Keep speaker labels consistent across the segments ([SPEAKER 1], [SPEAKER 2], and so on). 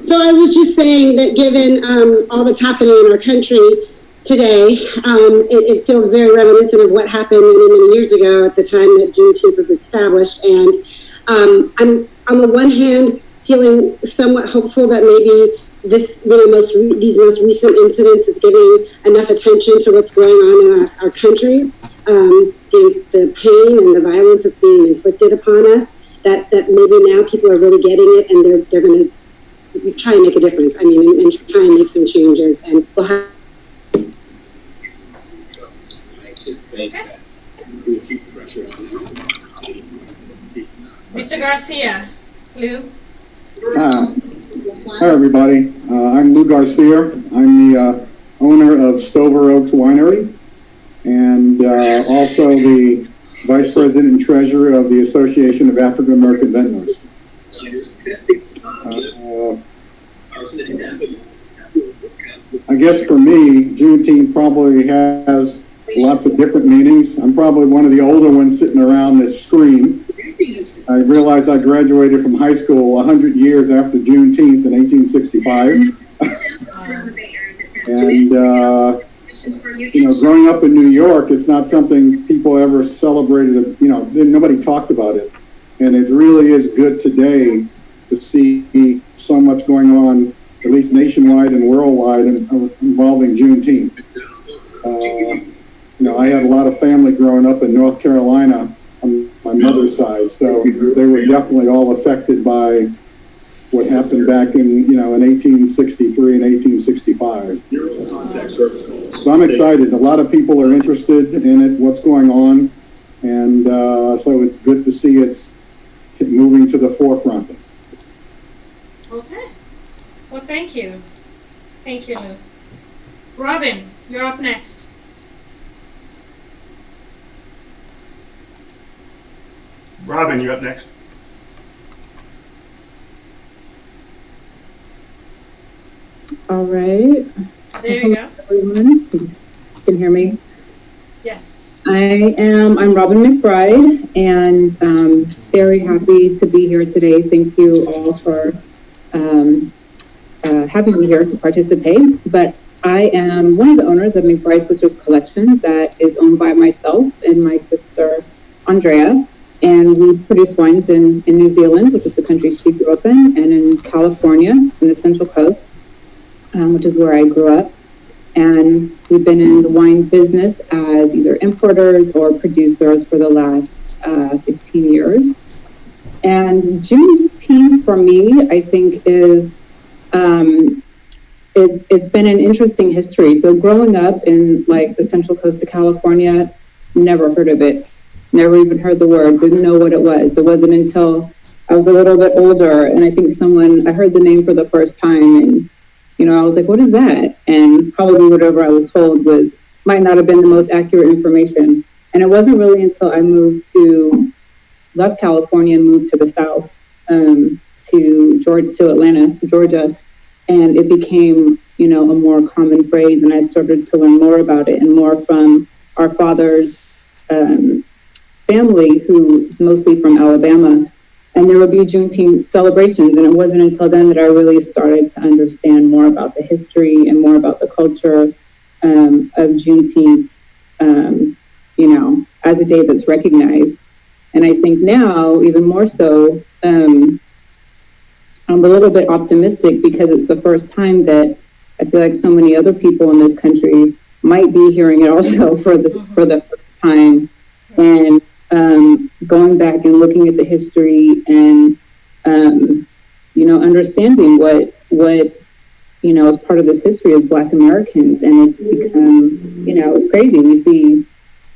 [SPEAKER 1] So I was just saying that given all that's happening in our country today, it feels very reminiscent of what happened many, many years ago at the time that Juneteenth was established. And I'm on the one hand feeling somewhat hopeful that maybe these most recent incidents is giving enough attention to what's going on in our country, the pain and the violence that's being inflicted upon us. That maybe now people are really getting it, and they're going to try and make a difference. I mean, and try and make some changes, and we'll have.
[SPEAKER 2] Mr. Garcia, Lou.
[SPEAKER 3] Hi, everybody. I'm Lou Garcia. I'm the owner of Stover Oaks Winery, and also the Vice President and Treasurer of the Association of African American Vintners. I guess for me, Juneteenth probably has lots of different meanings. I'm probably one of the older ones sitting around this screen. I realized I graduated from high school 100 years after Juneteenth in 1865. And, growing up in New York, it's not something people ever celebrated. Nobody talked about it. And it really is good today to see so much going on, at least nationwide and worldwide, involving Juneteenth. I had a lot of family growing up in North Carolina on my mother's side, so they were definitely all affected by what happened back in 1863 and 1865. So I'm excited. A lot of people are interested in it, what's going on, and so it's good to see it's moving to the forefront.
[SPEAKER 2] Okay. Well, thank you. Thank you, Lou. Robin, you're up next.
[SPEAKER 4] Robin, you're up next.
[SPEAKER 5] All right.
[SPEAKER 2] There you go.
[SPEAKER 5] Everyone, you can hear me?
[SPEAKER 2] Yes.
[SPEAKER 5] I'm Robin McBride, and very happy to be here today. Thank you all for having me here to participate. But I am one of the owners of McBride Sisters Collection that is owned by myself and my sister, Andrea. And we produce wines in New Zealand, which is the country she grew up in, and in California, in the Central Coast, which is where I grew up. And we've been in the wine business as either importers or producers for the last 15 years. And Juneteenth for me, I think is, it's been an interesting history. So growing up in like the Central Coast of California, never heard of it. Never even heard the word, didn't know what it was. It wasn't until I was a little bit older, and I think I heard the name for the first time, and I was like, what is that? And probably whatever I was told might not have been the most accurate information. And it wasn't really until I left California and moved to the South, to Atlanta, to Georgia, and it became, a more common phrase, and I started to learn more about it and more from our father's family, who's mostly from Alabama, and there would be Juneteenth celebrations. And it wasn't until then that I really started to understand more about the history and more about the culture of Juneteenth, as a day that's recognized. And I think now, even more so, I'm a little bit optimistic because it's the first time that I feel like so many other people in this country might be hearing it also for the first time. And going back and looking at the history and, understanding what is part of this history as Black Americans. And it's become, it's crazy. We see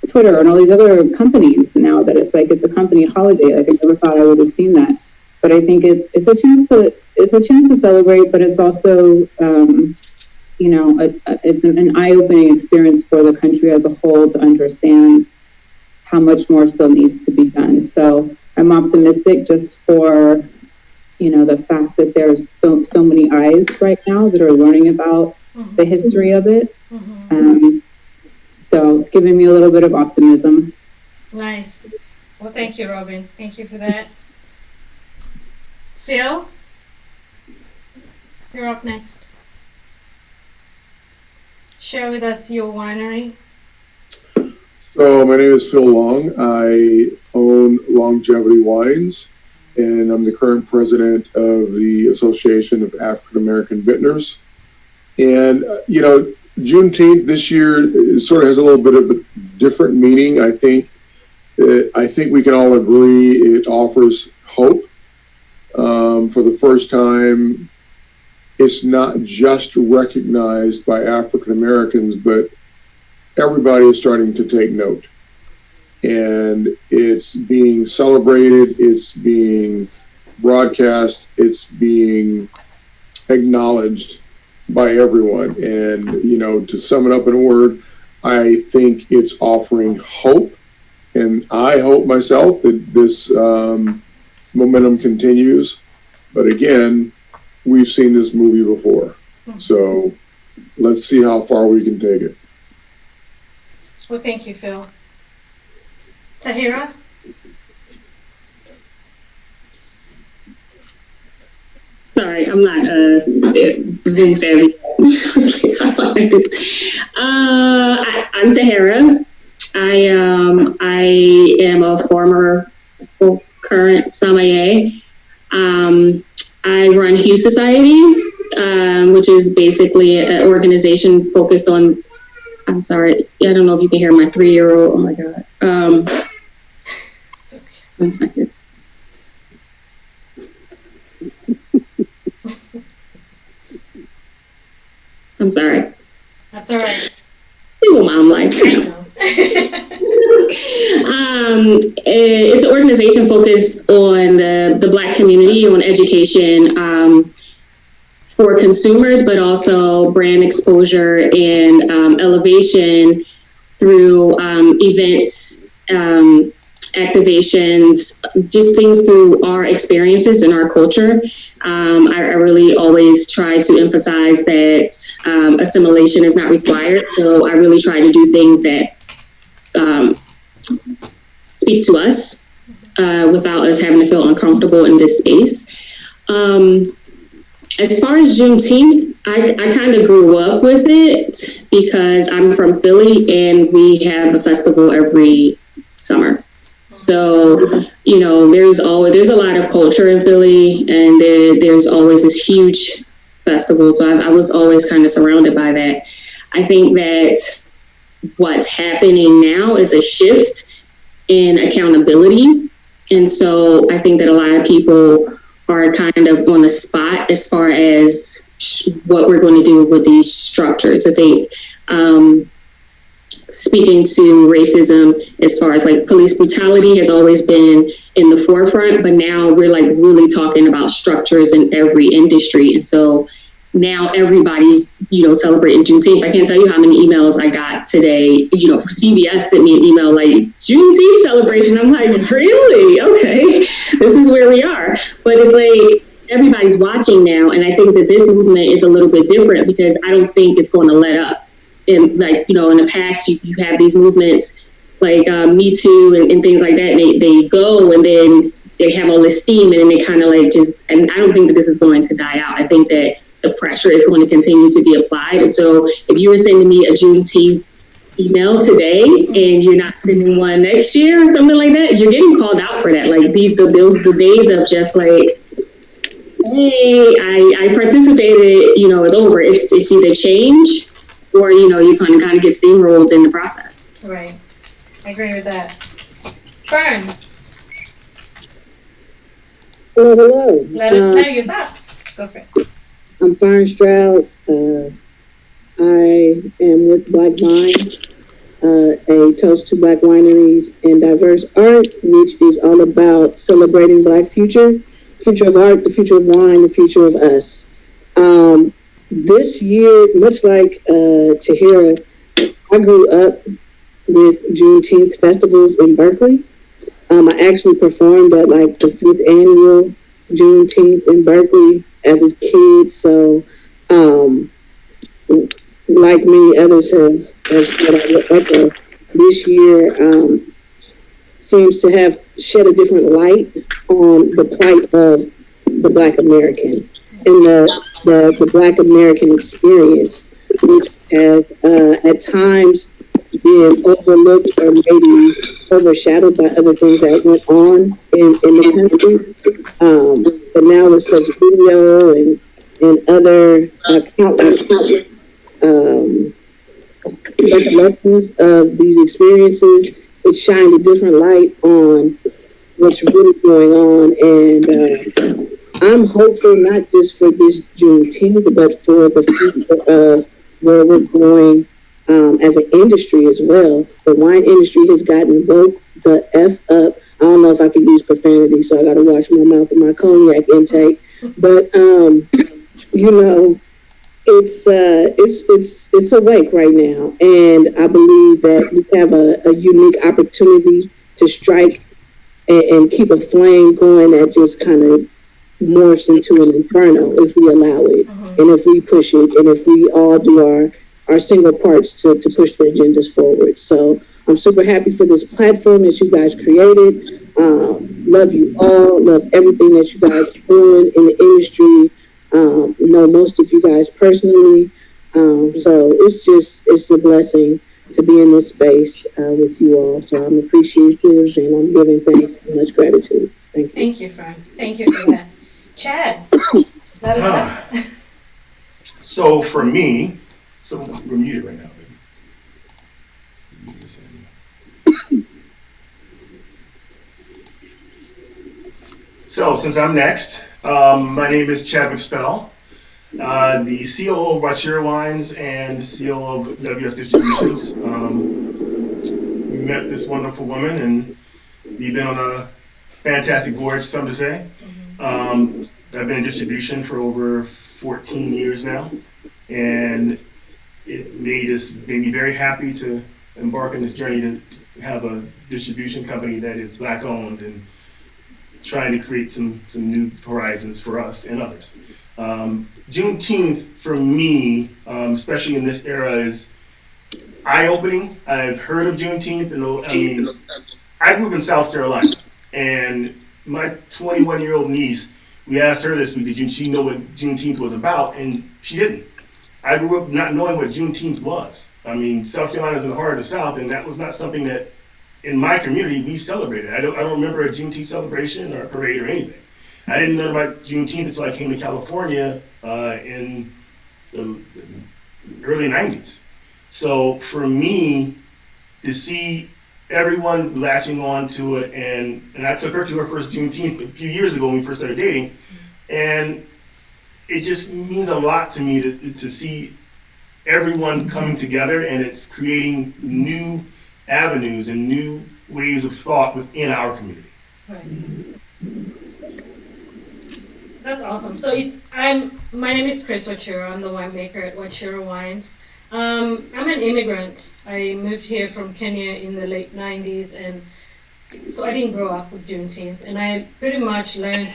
[SPEAKER 5] Twitter and all these other companies now that it's like, it's a company holiday. Like I never thought I would have seen that. But I think it's a chance to celebrate, but it's also, it's an eye-opening experience for the country as a whole to understand how much more still needs to be done. So I'm optimistic just for, the fact that there's so many eyes right now that are learning about the history of it. So it's giving me a little bit of optimism.
[SPEAKER 2] Nice. Well, thank you, Robin. Thank you for that. Phil? you're up next. Share with us your winery.
[SPEAKER 6] So my name is Phil Long. I own Longevity Wines, and I'm the current president of the Association of African American Vintners. And, Juneteenth this year sort of has a little bit of a different meaning. I think we can all agree it offers hope. For the first time, it's not just recognized by African Americans, but everybody is starting to take note. And it's being celebrated, it's being broadcast, it's being acknowledged by everyone. And, to sum it up in a word, I think it's offering hope. And I hope myself that this momentum continues. But again, we've seen this movie before. So let's see how far we can take it.
[SPEAKER 2] Well, thank you, Phil. Tahira?
[SPEAKER 7] Sorry, I'm not Zoom savvy. I'm Tahira. I am a former, current sommelier. I run Hue Society, which is basically an organization focused on. I'm sorry, I don't know if you can hear my 3-year-old. Oh my God. 1 second. I'm sorry.
[SPEAKER 2] That's all right.
[SPEAKER 7] Single mom life. It's an organization focused on the Black community, on education for consumers, but also brand exposure and elevation through events, activations, just things through our experiences and our culture. I really always try to emphasize that assimilation is not required. So I really try to do things that speak to us without us having to feel uncomfortable in this space. As far as Juneteenth, I kind of grew up with it because I'm from Philly and we have a festival every summer. So, there's a lot of culture in Philly, and there's always this huge festival. So I was always kind of surrounded by that. I think that what's happening now is a shift in accountability. And so I think that a lot of people are kind of on the spot as far as what we're going to do with these structures. I think speaking to racism as far as like police brutality has always been in the forefront, but now we're like really talking about structures in every industry. And so now everybody's, celebrating Juneteenth. I can't tell you how many emails I got today. CBS sent me an email like, Juneteenth celebration. I'm like, really? Okay, this is where we are. But it's like everybody's watching now. And I think that this movement is a little bit different because I don't think it's going to let up. And in the past, you have these movements like Me Too and things like that. And they go and then they have all this steam and then they kind of and I don't think that this is going to die out. I think that the pressure is going to continue to be applied. And so if you were sending me a Juneteenth email today and you're not sending one next year or something like that, you're getting called out for that. Like the days of just like, hey, I participated, is over. It's either change or, you kind of get steamrolled in the process.
[SPEAKER 2] Right. I agree with that. Fern.
[SPEAKER 8] Hello.
[SPEAKER 2] Let us know your thoughts. Go for it.
[SPEAKER 8] I'm Fern Stroud. I am with Black Vine, a toast to Black wineries and diverse art, which is all about celebrating Black future of art, the future of wine, the future of us. This year, much like Tahira, I grew up with Juneteenth festivals in Berkeley. I actually performed at the 5th annual Juneteenth in Berkeley as a kid. So, like many others have echoed, this year seems to have shed a different light on the plight of the Black American. in the Black American experience, which has at times been overlooked or maybe overshadowed by other things that went on in the country. But now with such video and other countless recollections of these experiences, it shined a different light on what's really going on. And I'm hopeful not just for this Juneteenth, but for the future of where we're going as an industry as well. The wine industry has gotten woke the F up. I don't know if I could use profanity, so I got to watch my mouth and my cognac intake. But you know, it's awake right now, and I believe that we have a unique opportunity to strike and keep a flame going that just kind of morphs into an inferno if we allow it, and if we push it, and if we all do our single parts to push the agendas forward. So I'm super happy for this platform that you guys created. Love you all. Love everything that you guys are doing in the industry. Know most of you guys personally. So it's a blessing to be in this space with you all. So I'm appreciative and I'm giving thanks and much gratitude. Thank you.
[SPEAKER 2] Thank you, Fran. Thank you for that. Chad, let us know.
[SPEAKER 4] So for me, so we're muted right now, baby. So since I'm next, my name is Chad McSpell, the COO of Wachira Wines and COO of WS Distributions. Met this wonderful woman and we've been on a fantastic voyage, some to say. I've been in distribution for over 14 years now, and it made me very happy to embark on this journey to have a distribution company that is Black owned and trying to create some new horizons for us and others. Juneteenth for me, especially in this era, is eye-opening. I've heard of Juneteenth, and I grew up in South Carolina, and my 21-year-old niece, we asked her this week, did she know what Juneteenth was about? And she didn't. I grew up not knowing what Juneteenth was. I mean, South Carolina's in the heart of the South, and that was not something that in my community we celebrated. I don't remember a Juneteenth celebration or a parade or anything. I didn't know about Juneteenth until I came to California in the early 90s. So for me, to see everyone latching on to it, and I took her to her first Juneteenth a few years ago when we first started dating, and it just means a lot to me to see everyone coming together, and it's creating new avenues and new ways of thought within our community.
[SPEAKER 2] Right. That's awesome. So my name is Chris Wachira. I'm the winemaker at Wachira Wines. I'm an immigrant. I moved here from Kenya in the late 90s, and so I didn't grow up with Juneteenth, and I pretty much learned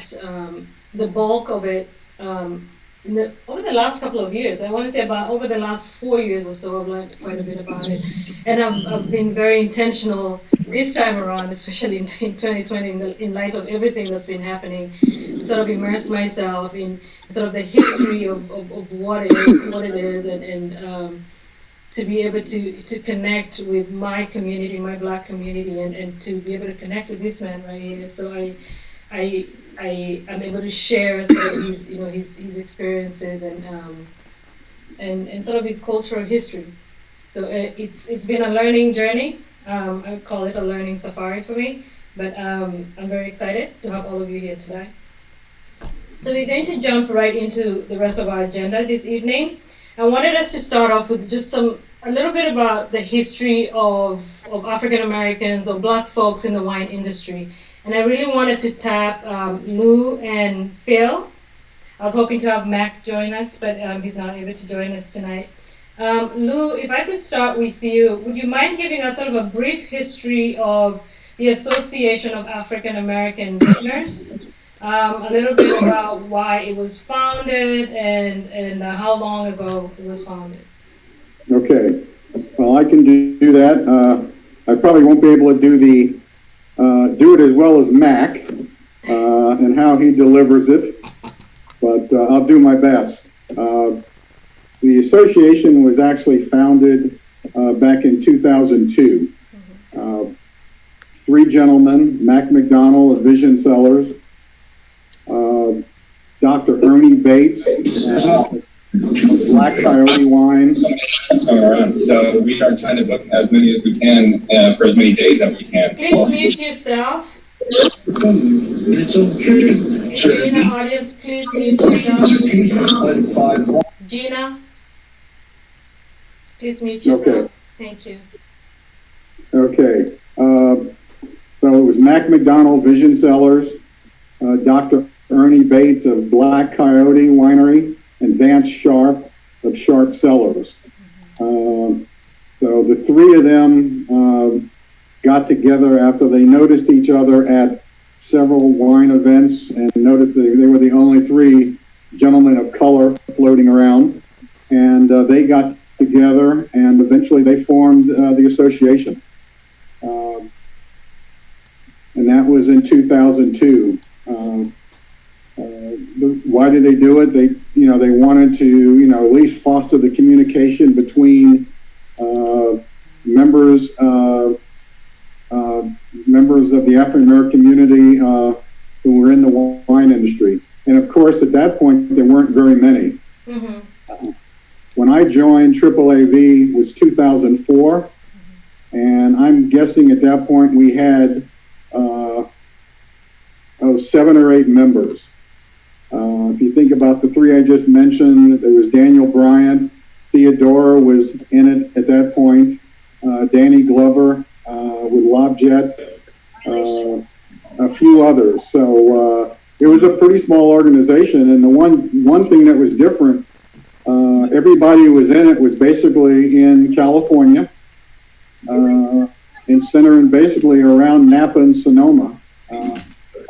[SPEAKER 2] the bulk of it over the last couple of years. I want to say about over the last 4 years or so, I've learned quite a bit about it, and I've been very intentional this time around, especially in 2020, in light of everything that's been happening, sort of immerse myself in sort of the history of what it is, and to be able to connect with my community, my Black community, and to be able to connect with this man right here. So I am able to share sort of his experiences and sort of his cultural history. So it's been a learning journey. I call it a learning safari for me, but I'm very excited to have all of you here today. So we're going to jump right into the rest of our agenda this evening. I wanted us to start off with just a little bit about the history of African Americans or Black folks in the wine industry. And I really wanted to tap Lou and Phil. I was hoping to have Mac join us, but he's not able to join us tonight. Lou, if I could start with you, would you mind giving us sort of a brief history of the Association of African American Vintners? A little bit about why it was founded and how long ago it was founded.
[SPEAKER 3] Okay, well, I can do that. I probably won't be able to do it as well as Mac and how he delivers it. but I'll do my best. The association was actually founded back in 2002. Three gentlemen, Mac McDonald of Vision Cellars, Dr. Ernie Bates, Black Coyote Wine.
[SPEAKER 9] Going around. So we are trying to book as many as we can for as many days as we can.
[SPEAKER 2] Please mute yourself. If you're in the audience, please mute yourself. Gina, please mute yourself.
[SPEAKER 3] Okay.
[SPEAKER 2] Thank you.
[SPEAKER 3] Okay. So it was Mac McDonald, Vision Cellars, Dr. Ernie Bates of Black Coyote Winery, and Vance Sharp of Sharp Cellars. So the three of them got together after they noticed each other at several wine events and noticed that they were the only three gentlemen of color floating around. And they got together and eventually they formed the association. And that was in 2002. Why did they do it? They wanted to, at least foster the communication between members of the African American community who were in the wine industry. And of course, at that point, there weren't very many. Mm-hmm. When I joined AAAV was 2004, and I'm guessing at that point we had 7 or 8 members. If you think about the three I just mentioned, there was Daniel Bryant, Theodora was in it at that point, Danny Glover with Lobjet, a few others. So it was a pretty small organization, and the one thing that was different, everybody who was in it was basically in California, and centered basically around Napa and Sonoma.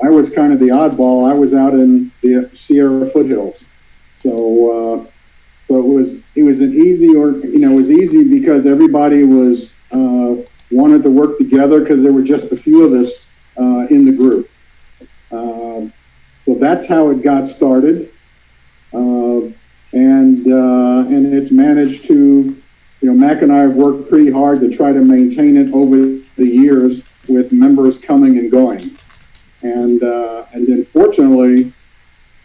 [SPEAKER 3] I was kind of the oddball. I was out in the Sierra foothills, so it was an easy, it was easy because everybody was wanted to work together because there were just a few of us in the group. So that's how it got started, and it's managed to, Mac and I have worked pretty hard to try to maintain it over the years with members coming and going. And then fortunately,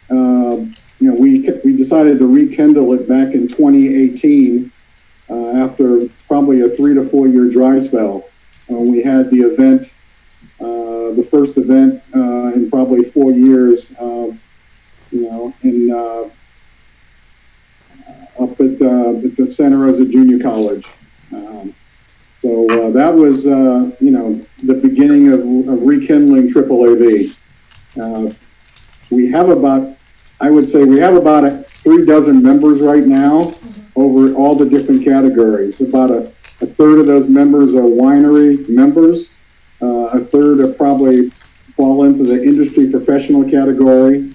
[SPEAKER 3] we decided to rekindle it back in 2018 after probably a 3 to 4 year dry spell. We had the event, the first event in probably 4 years, up at the Santa Rosa Junior College. So that was, the beginning of rekindling AAAV. We have about 3 dozen members right now over all the different categories. About a third of those members are winery members. A third are probably fall into the industry professional category.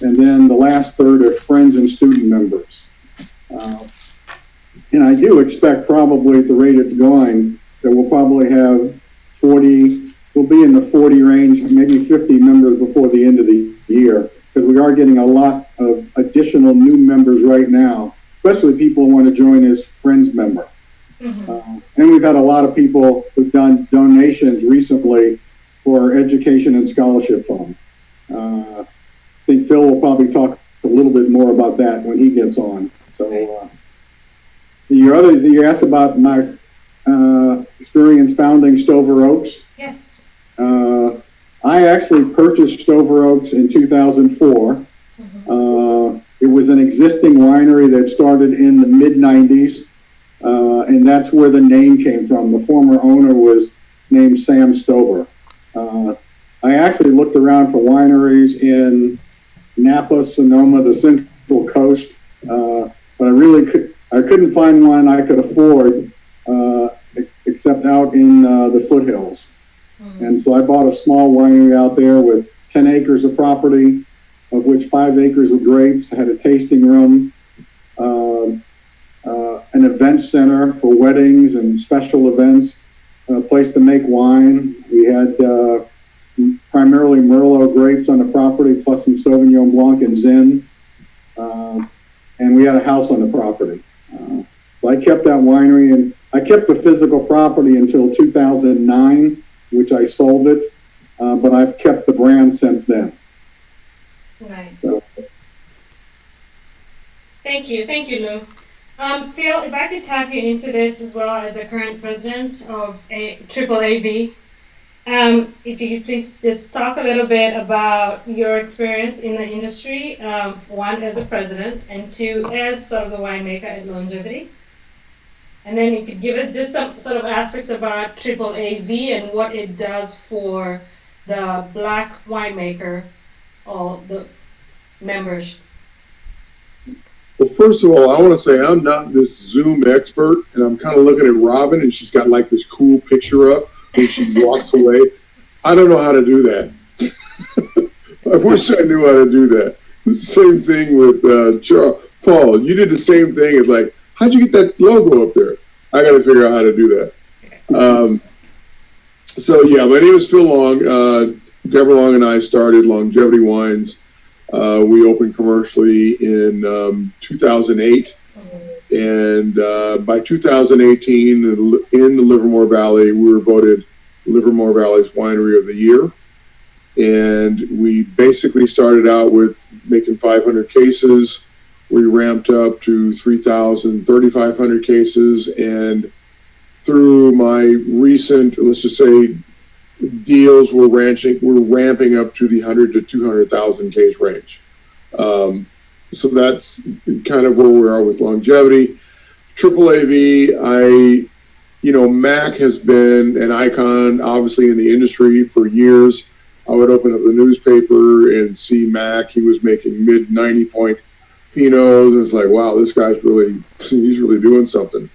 [SPEAKER 3] And then the last third are friends and student members. And I do expect probably at the rate it's going that we'll probably have 40, we'll be in the 40 range, maybe 50 members before the end of the year, because we are getting a lot of additional new members right now, especially people who want to join as friends member. Mm-hmm. And we've had a lot of people who've done donations recently for education and scholarship fund. I think Phil will probably talk a little bit more about that when he gets on. So you asked about my experience founding Stover Oaks.
[SPEAKER 2] Yes.
[SPEAKER 3] I actually purchased Stover Oaks in 2004. Mm-hmm. It was an existing winery that started in the mid-90s, and that's where the name came from. The former owner was named Sam Stover. I actually looked around for wineries in Napa, Sonoma, the Central Coast, but I couldn't find one I could afford except out in the foothills. Mm-hmm. And so I bought a small winery out there with 10 acres of property, of which 5 acres of grapes, had a tasting room, an event center for weddings and special events, a place to make wine. We had primarily Merlot grapes on the property, plus some Sauvignon Blanc and Zin. and we had a house on the property. So I kept that winery, and I kept the physical property until 2009, which I sold it, but I've kept the brand since then.
[SPEAKER 2] Nice.
[SPEAKER 3] So.
[SPEAKER 2] Thank you, Lou. Phil, if I could tap you into this as well as a current president of Triple AV, if you could please just talk a little bit about your experience in the industry, one as a president, and two as sort of the winemaker at Longevity. And then you could give us just some sort of aspects about Triple AV and what it does for the Black winemaker or the members.
[SPEAKER 6] Well, first of all, I want to say I'm not this Zoom expert, and I'm kind of looking at Robin, and she's got like this cool picture up when she walks away. I don't know how to do that. I wish I knew how to do that. It's the same thing with Paul. You did the same thing. It's like, how'd you get that logo up there? I got to figure out how to do that. So yeah, my name is Phil Long. Deborah Long and I started Longevity Wines. We opened commercially in 2008, and by 2018, in the Livermore Valley, we were voted Livermore Valley's Winery of the Year. And we basically started out with making 500 cases. We ramped up to 3,000, 3,500 cases, and through my recent, let's just say, deals, we're ramping up to the 100 to 200,000 case range. So that's kind of where we are with Longevity. Triple AV, Mac has been an icon, obviously, in the industry for years. I would open up the newspaper and see Mac. He was making mid 90 point Pinots, and it's like, wow, this guy's he's really doing something.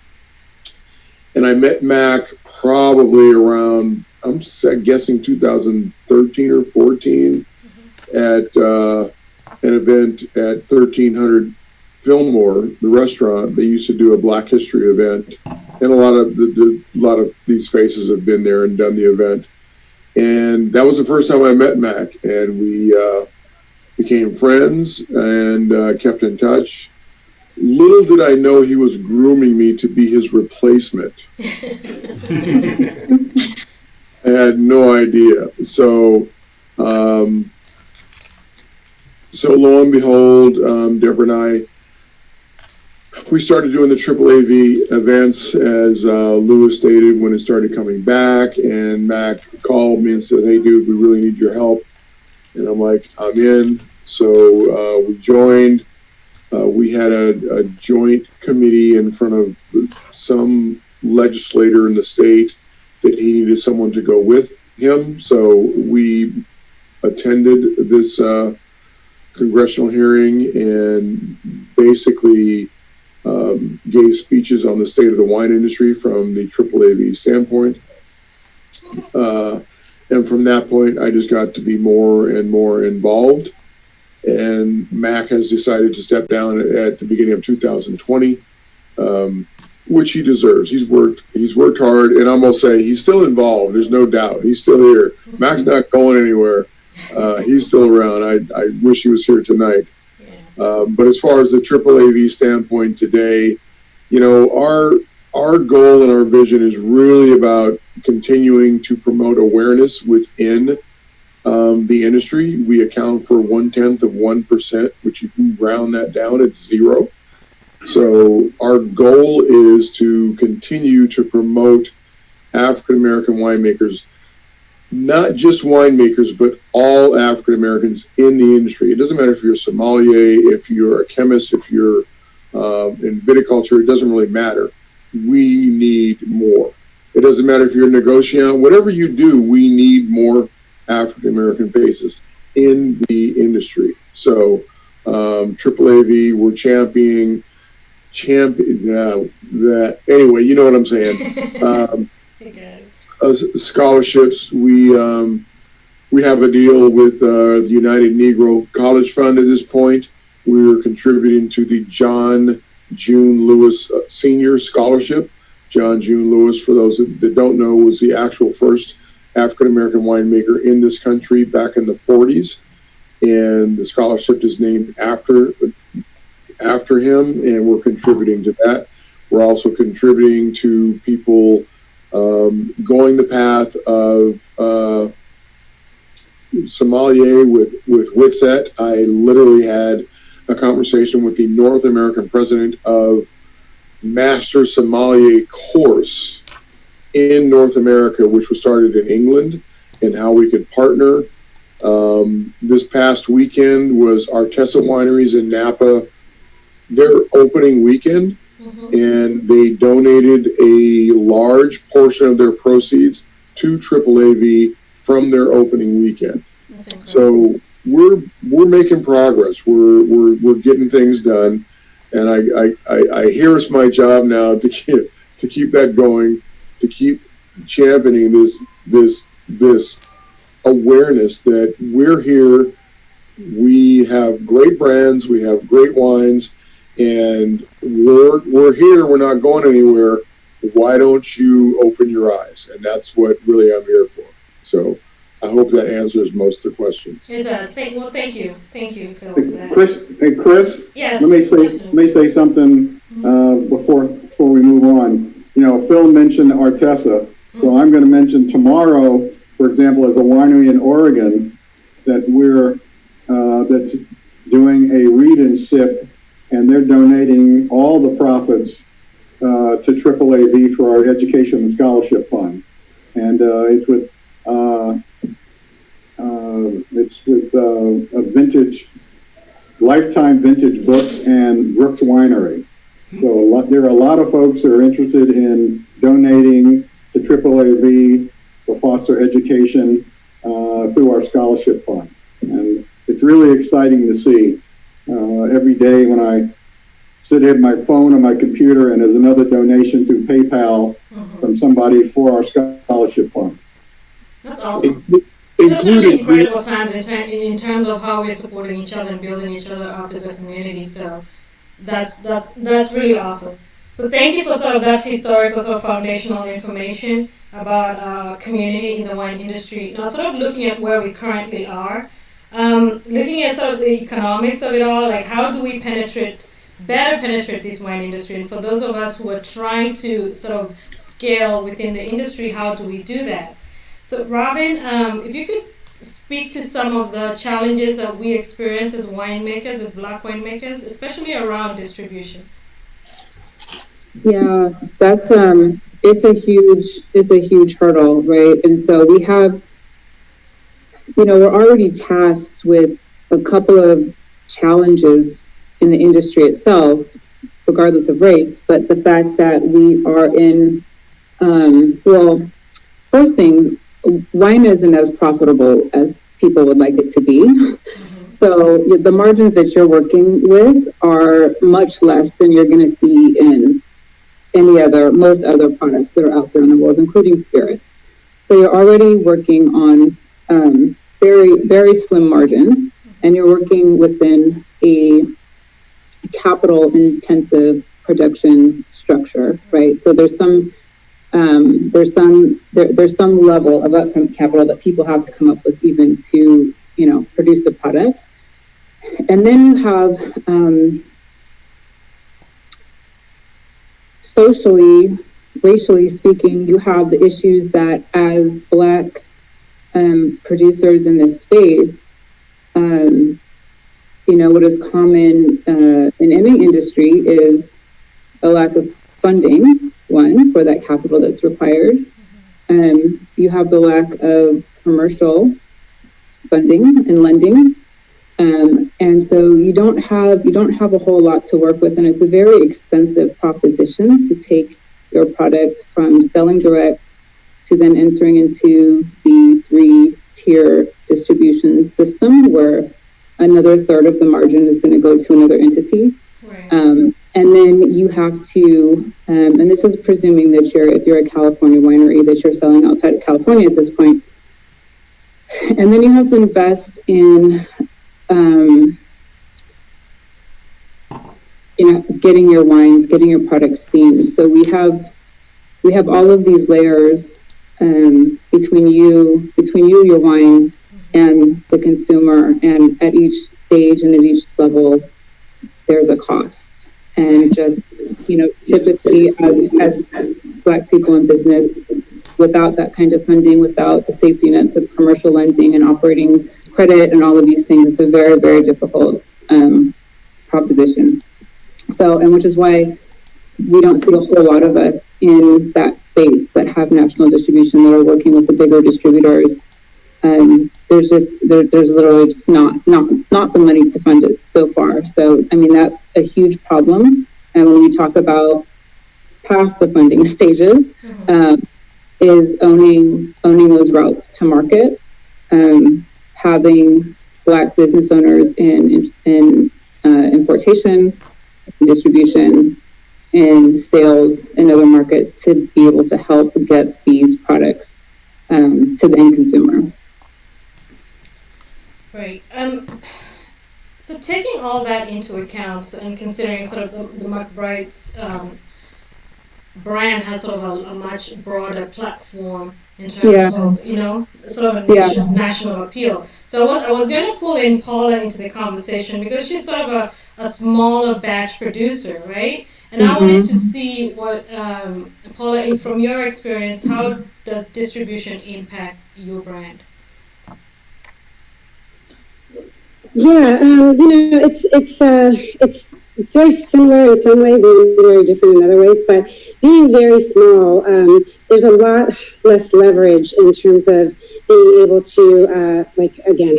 [SPEAKER 6] And I met Mac probably around, I'm guessing 2013 or 14 at an event at 1300 Fillmore, the restaurant. They used to do a Black History event, and a lot of these faces have been there and done the event. And that was the first time I met Mac, and we became friends and kept in touch. Little did I know he was grooming me to be his replacement. I had no idea. So lo and behold, Deborah and I, we started doing the Triple AV events, as Lewis stated, when it started coming back. And Mac called me and said, "Hey, dude, we really need your help." And I'm like, "I'm in." So we joined. We had a joint committee in front of some legislator in the state that he needed someone to go with him. So we attended this congressional hearing and basically gave speeches on the state of the wine industry from the Triple AV standpoint. And from that point, I just got to be more and more involved. And Mac has decided to step down at the beginning of 2020, which he deserves. He's worked hard, and I'm gonna say he's still involved. There's no doubt. He's still here. Mac's not going anywhere. He's still around. I wish he was here tonight. But as far as the Triple AV standpoint today, our goal and our vision is really about continuing to promote awareness within the industry. We account for 0.1%, which if you round that down, it's 0. So our goal is to continue to promote African American winemakers, not just winemakers, but all African Americans in the industry. It doesn't matter if you're a sommelier, if you're a chemist, if you're in viticulture, it doesn't really matter. We need more. It doesn't matter if you're a negotiant, whatever you do, we need more African American faces in the industry. So Triple AV, we're championing that. Anyway, you know what I'm saying. Scholarships, we have a deal with the United Negro College Fund at this point. We're contributing to the John June Lewis Senior Scholarship. John June Lewis, for those that don't know, was the actual first African-American winemaker in this country back in the 40s. And the scholarship is named after after him, and we're contributing to that. We're also contributing to people going the path of sommelier with Witset. I literally had a conversation with the North American president of Master Sommelier course in North America, which was started in England, and how we could partner. This past weekend was Artesa Wineries in Napa, their opening weekend, and they donated a large portion of their proceeds to AAAV from their opening weekend. So we're making progress. We're getting things done, and I hear it's my job now to keep that going, to keep championing this awareness that we're here. We have great brands, we have great wines, and we're here. We're not going anywhere. Why don't you open your eyes? And that's what really I'm here for. So I hope that answers most of the questions.
[SPEAKER 2] It does. Thank you, Phil, for that.
[SPEAKER 3] Chris.
[SPEAKER 2] Yes.
[SPEAKER 3] Let me say something before we move on. You know, Phil mentioned Artesa, so I'm going to mention tomorrow, for example, as a winery in Oregon that we're that's doing a read and sip, and they're donating all the profits to AAAV for our education and scholarship fund, and it's with a vintage, Lifetime Vintage Books and Brooks Winery. So there are a lot of folks that are interested in donating to AAAV for foster education through our scholarship fund, and it's really exciting to see every day when I sit at my phone or my computer and there's another donation through PayPal from somebody for our scholarship fund.
[SPEAKER 2] That's awesome. Those are really incredible times in terms of how we're supporting each other and building each other up as a community. So that's really awesome. So thank you for sort of that historical, sort of foundational information about community in the wine industry. Now, sort of looking at where we currently are, looking at sort of the economics of it all, like how do we better penetrate this wine industry? And for those of us who are trying to sort of scale within the industry, how do we do that? So Robin, if you could speak to some of the challenges that we experience as winemakers, as Black winemakers, especially around distribution.
[SPEAKER 5] Yeah, that's it's a huge hurdle, right? And so we have, we're already tasked with a couple of challenges in the industry itself, regardless of race. But the fact that we are in, first thing, wine isn't as profitable as people would like it to be. So the margins that you're working with are much less than you're going to see in most other products that are out there in the world, including spirits. So you're already working on very, very slim margins, and you're working within a capital intensive production structure, right? So there's some level of upfront capital that people have to come up with even to, produce the product. And then you have socially, racially speaking, you have the issues that as Black producers in this space, what is common in any industry is a lack of funding, one, for that capital that's required. You have the lack of commercial funding and lending. And so you don't have a whole lot to work with, and it's a very expensive proposition to take your product from selling direct to then entering into the 3-tier distribution system where another third of the margin is going to go to another entity.
[SPEAKER 2] Right.
[SPEAKER 5] And then you have to, and this is presuming that if you're a California winery, that you're selling outside of California at this point. And then you have to invest in, getting your wines, getting your products seen. So we have all of these layers between you, your wine, and the consumer. And at each stage and at each level, there's a cost. And just, typically as Black people in business, without that kind of funding, without the safety nets of commercial lending and operating credit and all of these things, it's a very, very difficult proposition. So, and which is why we don't see a whole lot of us in that space that have national distribution, that are working with the bigger distributors. There's literally just not the money to fund it so far. So, I mean, that's a huge problem. And when we talk about past the funding stages, is owning those routes to market, having Black business owners in importation, distribution, and sales in other markets to be able to help get these products to the end consumer.
[SPEAKER 2] Right. So taking all that into account and considering sort of the McBride's brand has sort of a much broader platform in terms of, sort of a national appeal. So I was going to pull in Paula into the conversation because she's sort of a smaller batch producer, right? And I wanted to see what, Paula, from your experience, how does distribution impact your brand?
[SPEAKER 1] Yeah, it's very similar in some ways and very different in other ways. But being very small, there's a lot less leverage in terms of being able to,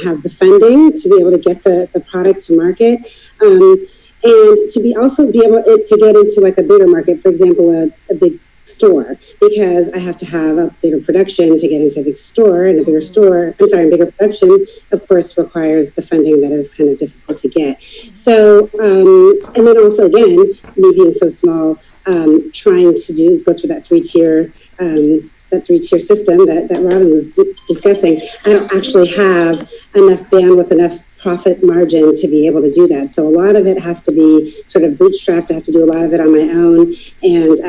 [SPEAKER 1] have the funding to be able to get the product to market, and to be able to get into like a bigger market. For example, a big store, because I have to have a bigger production to get into a big store, and a bigger production, of course, requires the funding that is kind of difficult to get. So, and then also again, me being so small, trying to go through that three-tier system that Robin was discussing, I don't actually have enough bandwidth, enough profit margin to be able to do that. So a lot of it has to be sort of bootstrapped. I have to do a lot of it on my own, and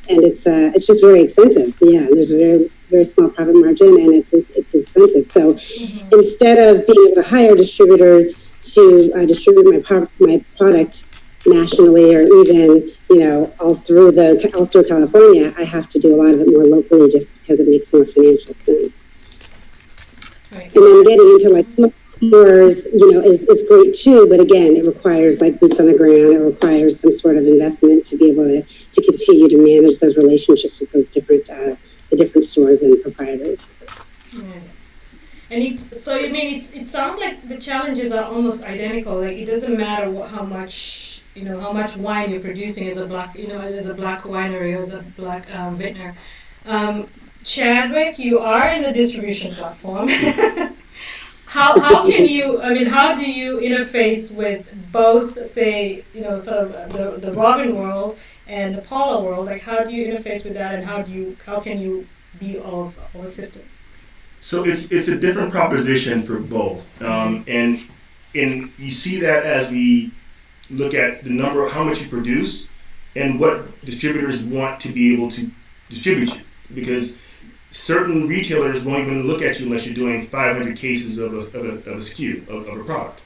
[SPEAKER 1] it's just very expensive. Yeah, there's a very, very small profit margin, and it's expensive. So instead of being able to hire distributors to distribute my product nationally, or even all through California, I have to do a lot of it more locally, just because it makes more financial sense. Right. And then getting into like small stores, is great too. But again, it requires like boots on the ground. It requires some sort of investment to be able to continue to manage those relationships with those the different stores and proprietors.
[SPEAKER 2] Yeah. And it sounds like the challenges are almost identical. Like it doesn't matter how much wine you're producing as a black winery or as a black vintner. Chadwick, you are in the distribution platform. How do you interface with both, say, sort of the Robin world and the Paula world? Like, how do you interface with that, and how can you be of assistance?
[SPEAKER 4] So it's a different proposition for both, and you see that as we look at the number of how much you produce and what distributors want to be able to distribute you, because certain retailers won't even look at you unless you're doing 500 cases of a SKU of a product.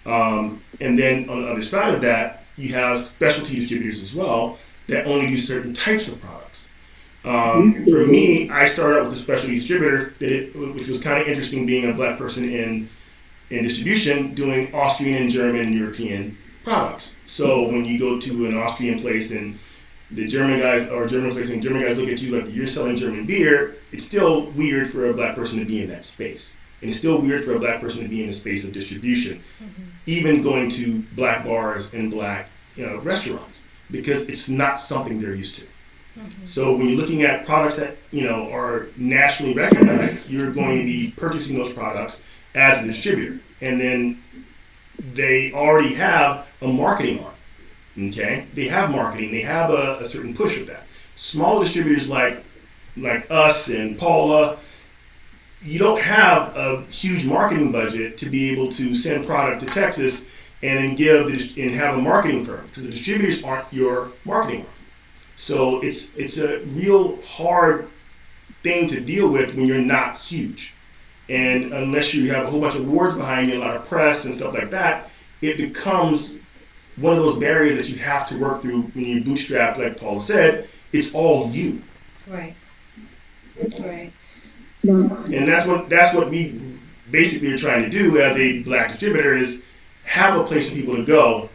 [SPEAKER 4] And then on the other side of that, you have specialty distributors as well that only do certain types of products. For me, I started out with a specialty distributor which was kind of interesting, being a black person in distribution, doing Austrian and German and European products. So when you go to an Austrian place and the German guys look at you like you're selling German beer, it's still weird for a black person to be in that space. And it's still weird for a black person to be in the space of distribution, even going to black bars and black restaurants, because it's not something they're used to. So when you're looking at products that are nationally recognized, you're going to be purchasing those products as a distributor. And then they already have a marketing arm. Okay, they have marketing. They have a certain push with that. Smaller distributors like us and Paula, you don't have a huge marketing budget to be able to send product to Texas and then have a marketing firm, because the distributors aren't your marketing arm. So it's a real hard thing to deal with when you're not huge, and unless you have a whole bunch of awards behind you, a lot of press and stuff like that, it becomes one of those barriers that you have to work through when you bootstrap, like Paul said. It's all you.
[SPEAKER 2] Right. Right.
[SPEAKER 4] And that's what we basically are trying to do as a black distributor, is have a place for people to go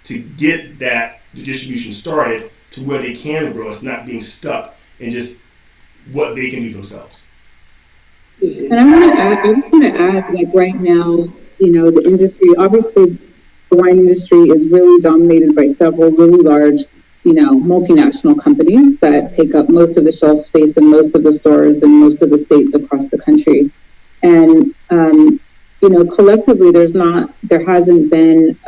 [SPEAKER 4] to get that distribution started to where they can grow. It's not being stuck in just what they can do themselves.
[SPEAKER 5] And I just want to add, like right now, the industry, obviously the wine industry is really dominated by several really large, multinational companies that take up most of the shelf space in most of the stores in most of the states across the country. And, collectively, there hasn't been,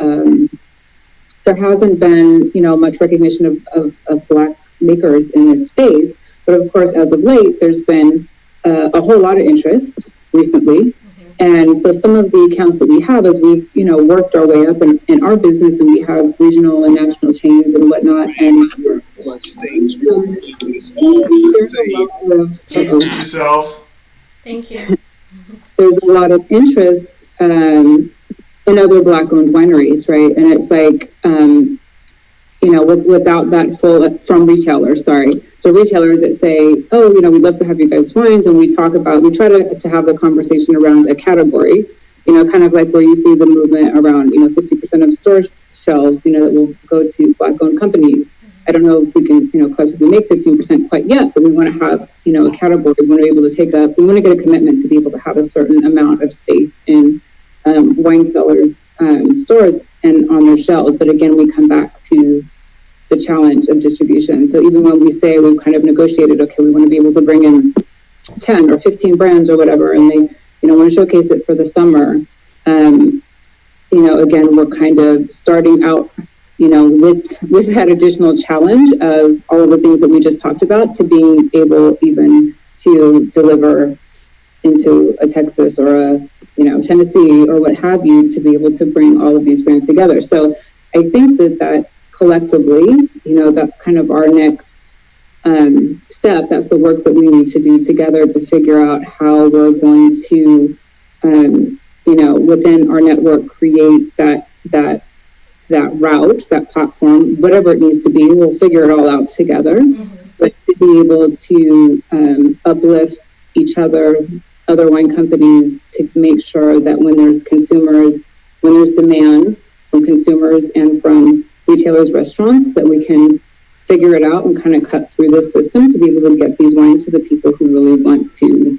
[SPEAKER 5] much recognition of Black makers in this space. But of course, as of late, there's been a whole lot of interest recently. And so some of the accounts that we have, as we've, worked our way up in our business, and we have regional and national chains and whatnot. And
[SPEAKER 4] Please mute yourselves.
[SPEAKER 2] Thank you.
[SPEAKER 5] There's a lot of interest in other Black-owned wineries, right? And it's like, without that full from retailers, sorry. So retailers that say, oh, we'd love to have you guys wines, and we try to have the conversation around a category, kind of like where you see the movement around, 50% of store shelves, that will go to Black-owned companies. I don't know if we can, collectively make 15% quite yet, but we want to have, a category. We want to be able to we want to get a commitment to be able to have a certain amount of space in wine sellers' stores and on their shelves. But again, we come back to the challenge of distribution. So even when we say we've kind of negotiated, okay, we want to be able to bring in 10 or 15 brands or whatever, and they, want to showcase it for the summer. Again, we're kind of starting out, with that additional challenge of all of the things that we just talked about, to being able even to deliver into a Texas or a, Tennessee or what have you, to be able to bring all of these brands together. So I think that that's collectively, that's kind of our next step. That's the work that we need to do together to figure out how we're going to, within our network, create that route, that platform, whatever it needs to be. We'll figure it all out together. But to be able to uplift each other, other wine companies, to make sure that when there's demands from consumers and from retailers, restaurants, that we can figure it out and kind of cut through this system to be able to get these wines to the people who really want to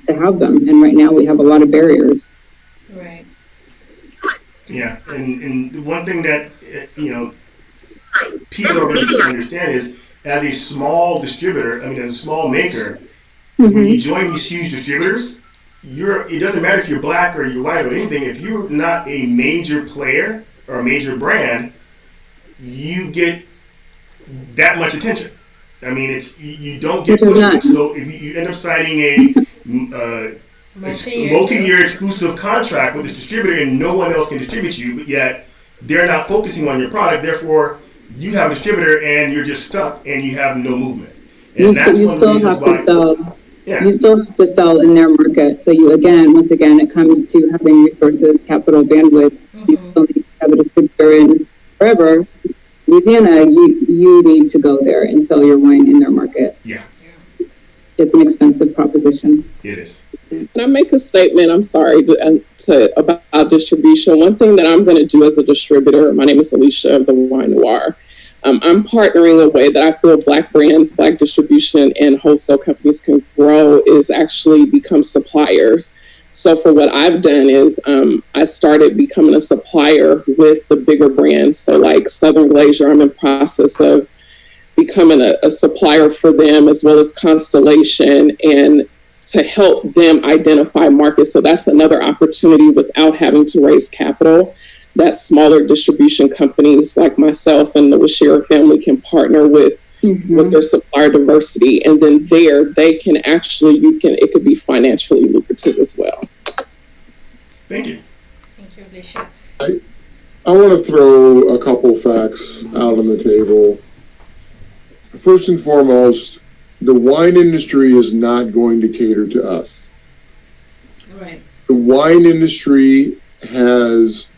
[SPEAKER 5] have them. And right now we have a lot of barriers.
[SPEAKER 2] Right.
[SPEAKER 4] Yeah, and the one thing that people don't really understand is, as a small distributor, as a small maker, when you join these huge distributors, it doesn't matter if you're Black or you're white or anything. If you're not a major player or a major brand, you get that much attention. You don't get pushed. So if you end up signing a multi-year exclusive contract with this distributor, and no one else can distribute you, but yet they're not focusing on your product, therefore you have a distributor and you're just stuck and you have no movement. And
[SPEAKER 5] you still have to sell. Yeah. You still have to sell in their market. So once again, it comes to having resources, capital, bandwidth. You still need to have a distributor in wherever. Louisiana, you need to go there and sell your wine in their market.
[SPEAKER 4] Yeah.
[SPEAKER 5] It's an expensive proposition.
[SPEAKER 4] It is.
[SPEAKER 10] Can I make a statement? I'm sorry about distribution. One thing that I'm going to do as a distributor, my name is Alicia of the Wine Noir. I'm partnering a way that I feel Black brands, Black distribution, and wholesale companies can grow is actually become suppliers. So for what I've done is I started becoming a supplier with the bigger brands. So like Southern Glacier, I'm in process of becoming a supplier for them, as well as Constellation, and to help them identify markets. So that's another opportunity without having to raise capital, that smaller distribution companies like myself and the Washira family can partner with their supplier diversity. And then they can actually, it could be financially lucrative as well.
[SPEAKER 4] Thank you.
[SPEAKER 2] Thank you, Alicia.
[SPEAKER 6] I want to throw a couple facts out on the table. First and foremost, the wine industry is not going to cater to us.
[SPEAKER 2] Right.
[SPEAKER 6] The wine industry has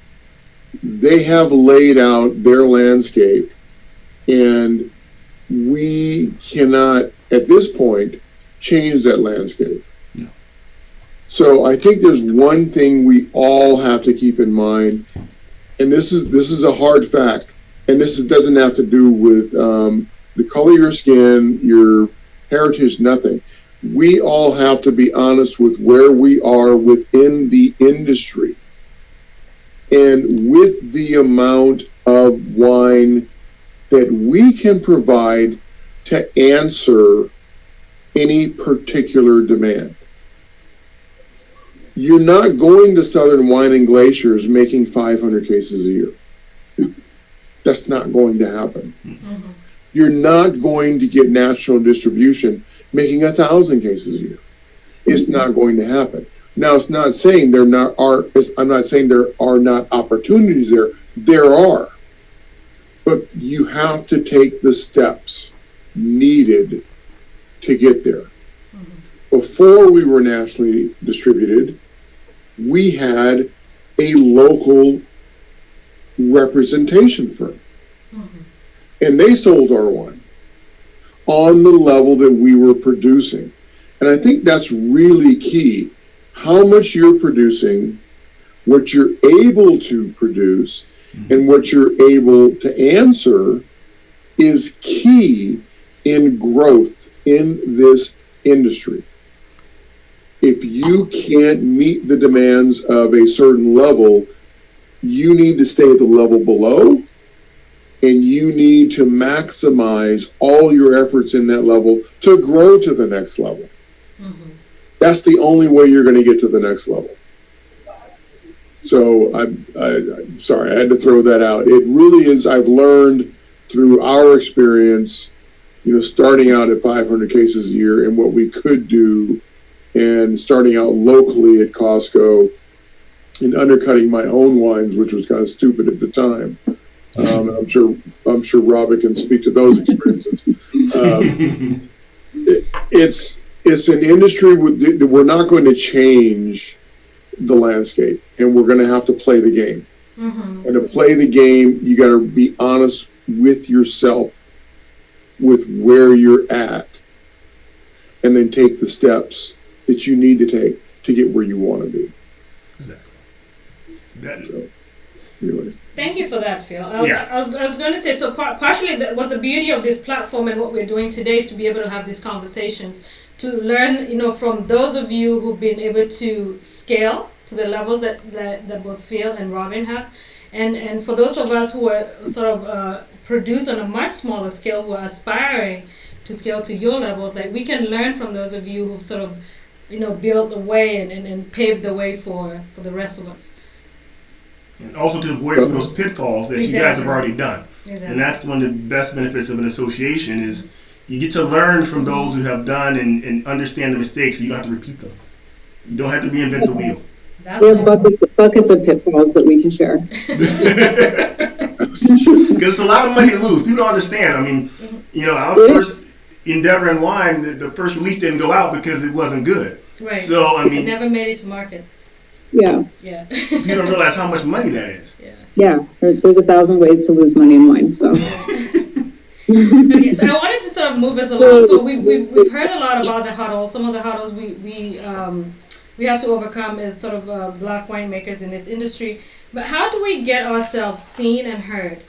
[SPEAKER 6] they have laid out their landscape, and we cannot, at this point, change that landscape.
[SPEAKER 4] No.
[SPEAKER 6] So I think there's one thing we all have to keep in mind, and this is a hard fact, and doesn't have to do with the color of your skin, your heritage, nothing. We all have to be honest with where we are within the industry. And with the amount of wine that we can provide to answer any particular demand. You're not going to Southern Wine and Glaciers making 500 cases a year. That's not going to happen.
[SPEAKER 2] Mm-hmm.
[SPEAKER 6] You're not going to get national distribution making 1,000 cases a year. It's not going to happen. Now, it's not saying I'm not saying there are not opportunities there. There are. But you have to take the steps needed to get there.
[SPEAKER 2] Mm-hmm.
[SPEAKER 6] Before we were nationally distributed, we had a local representation firm.
[SPEAKER 2] Mm-hmm.
[SPEAKER 6] And they sold our wine on the level that we were producing. And I think that's really key. How much you're producing, what you're able to produce, and what you're able to answer is key in growth in this industry. If you can't meet the demands of a certain level, you need to stay at the level below, and you need to maximize all your efforts in that level to grow to the next level.
[SPEAKER 2] Mm-hmm.
[SPEAKER 6] That's the only way you're going to get to the next level. So I'm sorry, I had to throw that out. It really is, I've learned through our experience, starting out at 500 cases a year and what we could do, and starting out locally at Costco and undercutting my own wines, which was kind of stupid at the time. I'm sure Robert can speak to those experiences. It's an industry that we're not going to change the landscape, and we're going to have to play the game.
[SPEAKER 2] Mm-hmm.
[SPEAKER 6] And to play the game, you got to be honest with yourself, with where you're at, and then take the steps that you need to take to get where you want to be.
[SPEAKER 4] Exactly.
[SPEAKER 6] So, anyway.
[SPEAKER 2] Thank you for that, Phil. I was going to say, so partially that was the beauty of this platform and what we're doing today is to be able to have these conversations, to learn, from those of you who've been able to scale to the levels that both Phil and Robin have, and for those of us who are sort of produce on a much smaller scale, who are aspiring to scale to your levels, like we can learn from those of you who've sort of, built the way and paved the way for the rest of us.
[SPEAKER 4] And also to avoid some of those pitfalls that you guys have already done.
[SPEAKER 2] Exactly.
[SPEAKER 4] And that's one of the best benefits of an association is you get to learn from those who have done and understand the mistakes, so you don't have to repeat them. You don't have to reinvent the wheel.
[SPEAKER 5] There are buckets of pitfalls that we can share.
[SPEAKER 4] Because it's a lot of money to lose. People don't understand. I mean, our first endeavor in wine, the first release didn't go out because it wasn't good.
[SPEAKER 2] Right.
[SPEAKER 4] So, I mean,
[SPEAKER 2] it never made it to market.
[SPEAKER 5] Yeah.
[SPEAKER 2] Yeah.
[SPEAKER 4] You don't realize how much money that is.
[SPEAKER 5] Yeah. There's 1,000 ways to lose money in wine. So.
[SPEAKER 2] Okay, so I wanted to sort of move us along. So we've heard a lot about the huddle. Some of the huddles we have to overcome as sort of black winemakers in this industry. But how do we get ourselves seen and heard?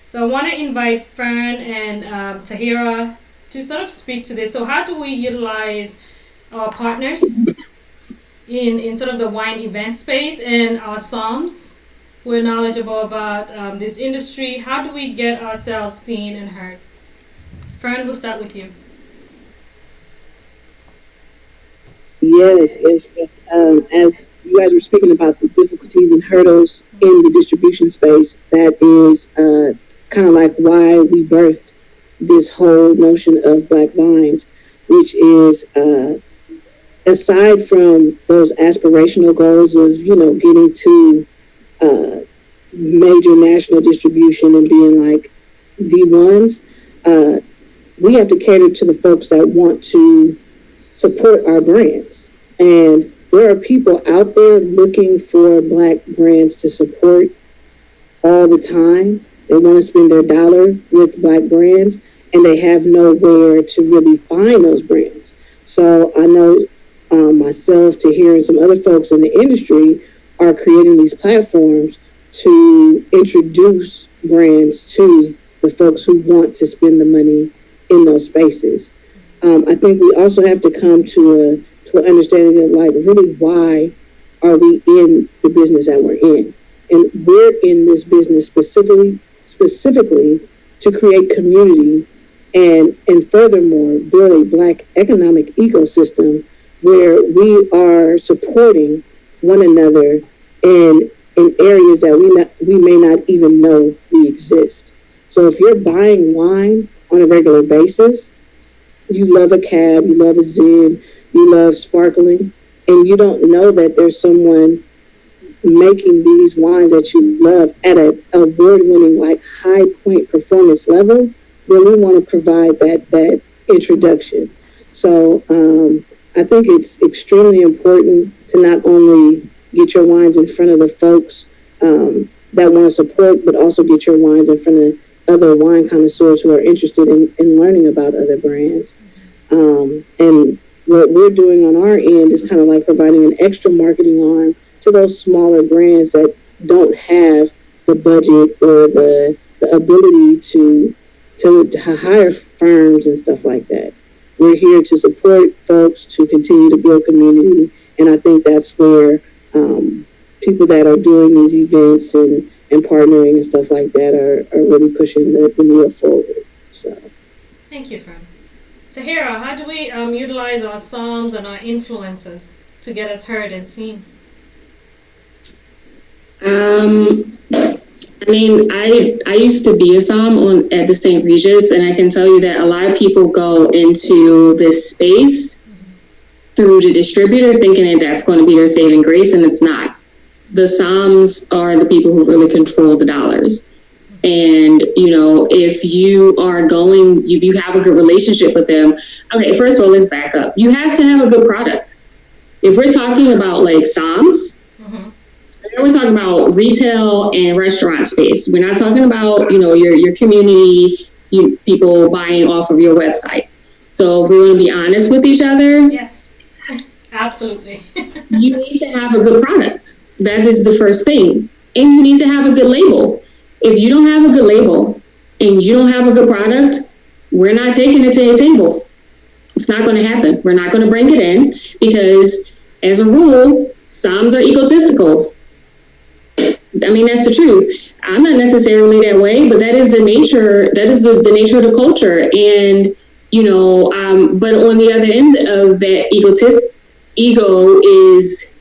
[SPEAKER 2] So I want to invite Fern and Tahira to sort of speak to this. So how do we utilize our partners in sort of the wine event space and our SOMs who are knowledgeable about this industry? How do we get ourselves seen and heard? Fern, we'll start with you.
[SPEAKER 8] Yes. As you guys were speaking about the difficulties and hurdles in the distribution space, that is kind of like why we birthed this whole notion of Black Vines, which is aside from those aspirational goals of, getting to major national distribution and being like the ones, we have to cater to the folks that want to support our brands. And there are people out there looking for Black brands to support all the time. They want to spend their dollar with Black brands, and they have nowhere to really find those brands. So I know myself, Tahir, and some other folks in the industry are creating these platforms to introduce brands to the folks who want to spend the money in those spaces. I think we also have to come to an understanding of, like, really, why are we in the business that we're in? And we're in this business specifically to create community and furthermore build a Black economic ecosystem where we are supporting one another in areas that we may not even know we exist. So if you're buying wine on a regular basis, you love a Cab, you love a Zin, you love sparkling, and you don't know that there's someone making these wines that you love at an award-winning, like, high point performance level, then we want to provide that introduction. So I think it's extremely important to not only get your wines in front of the folks that want to support, but also get your wines in front of other wine connoisseurs who are interested in learning about other brands. And what we're doing on our end is kind of like providing an extra marketing arm to those smaller brands that don't have the budget or the ability to hire firms and stuff like that. We're here to support folks to continue to build community, and I think that's where people that are doing these events and partnering and stuff like that are really pushing the needle forward. So,
[SPEAKER 2] thank you, friend. Tahira, how do we utilize our psalms and our influences to get us heard and seen?
[SPEAKER 7] I mean, I used to be a psalm at the St. Regis, and I can tell you that a lot of people go into this space through the distributor thinking that that's going to be their saving grace, and it's not. The psalms are the people who really control the dollars. And, if you have a good relationship with them, okay, first of all, let's back up. You have to have a good product. If we're talking about, like, psalms, we're talking about retail and restaurant space. We're not talking about, your community, people buying off of your website. So we want to be honest with each other.
[SPEAKER 2] Yes, absolutely.
[SPEAKER 7] You need to have a good product. That is the first thing. And you need to have a good label. If you don't have a good label and you don't have a good product, we're not taking it to the table. It's not going to happen. We're not going to bring it in because, as a rule, psalms are egotistical. I mean, that's the truth. I'm not necessarily that way, but that is the nature. That is the nature of the culture. And, but on the other end of that ego is,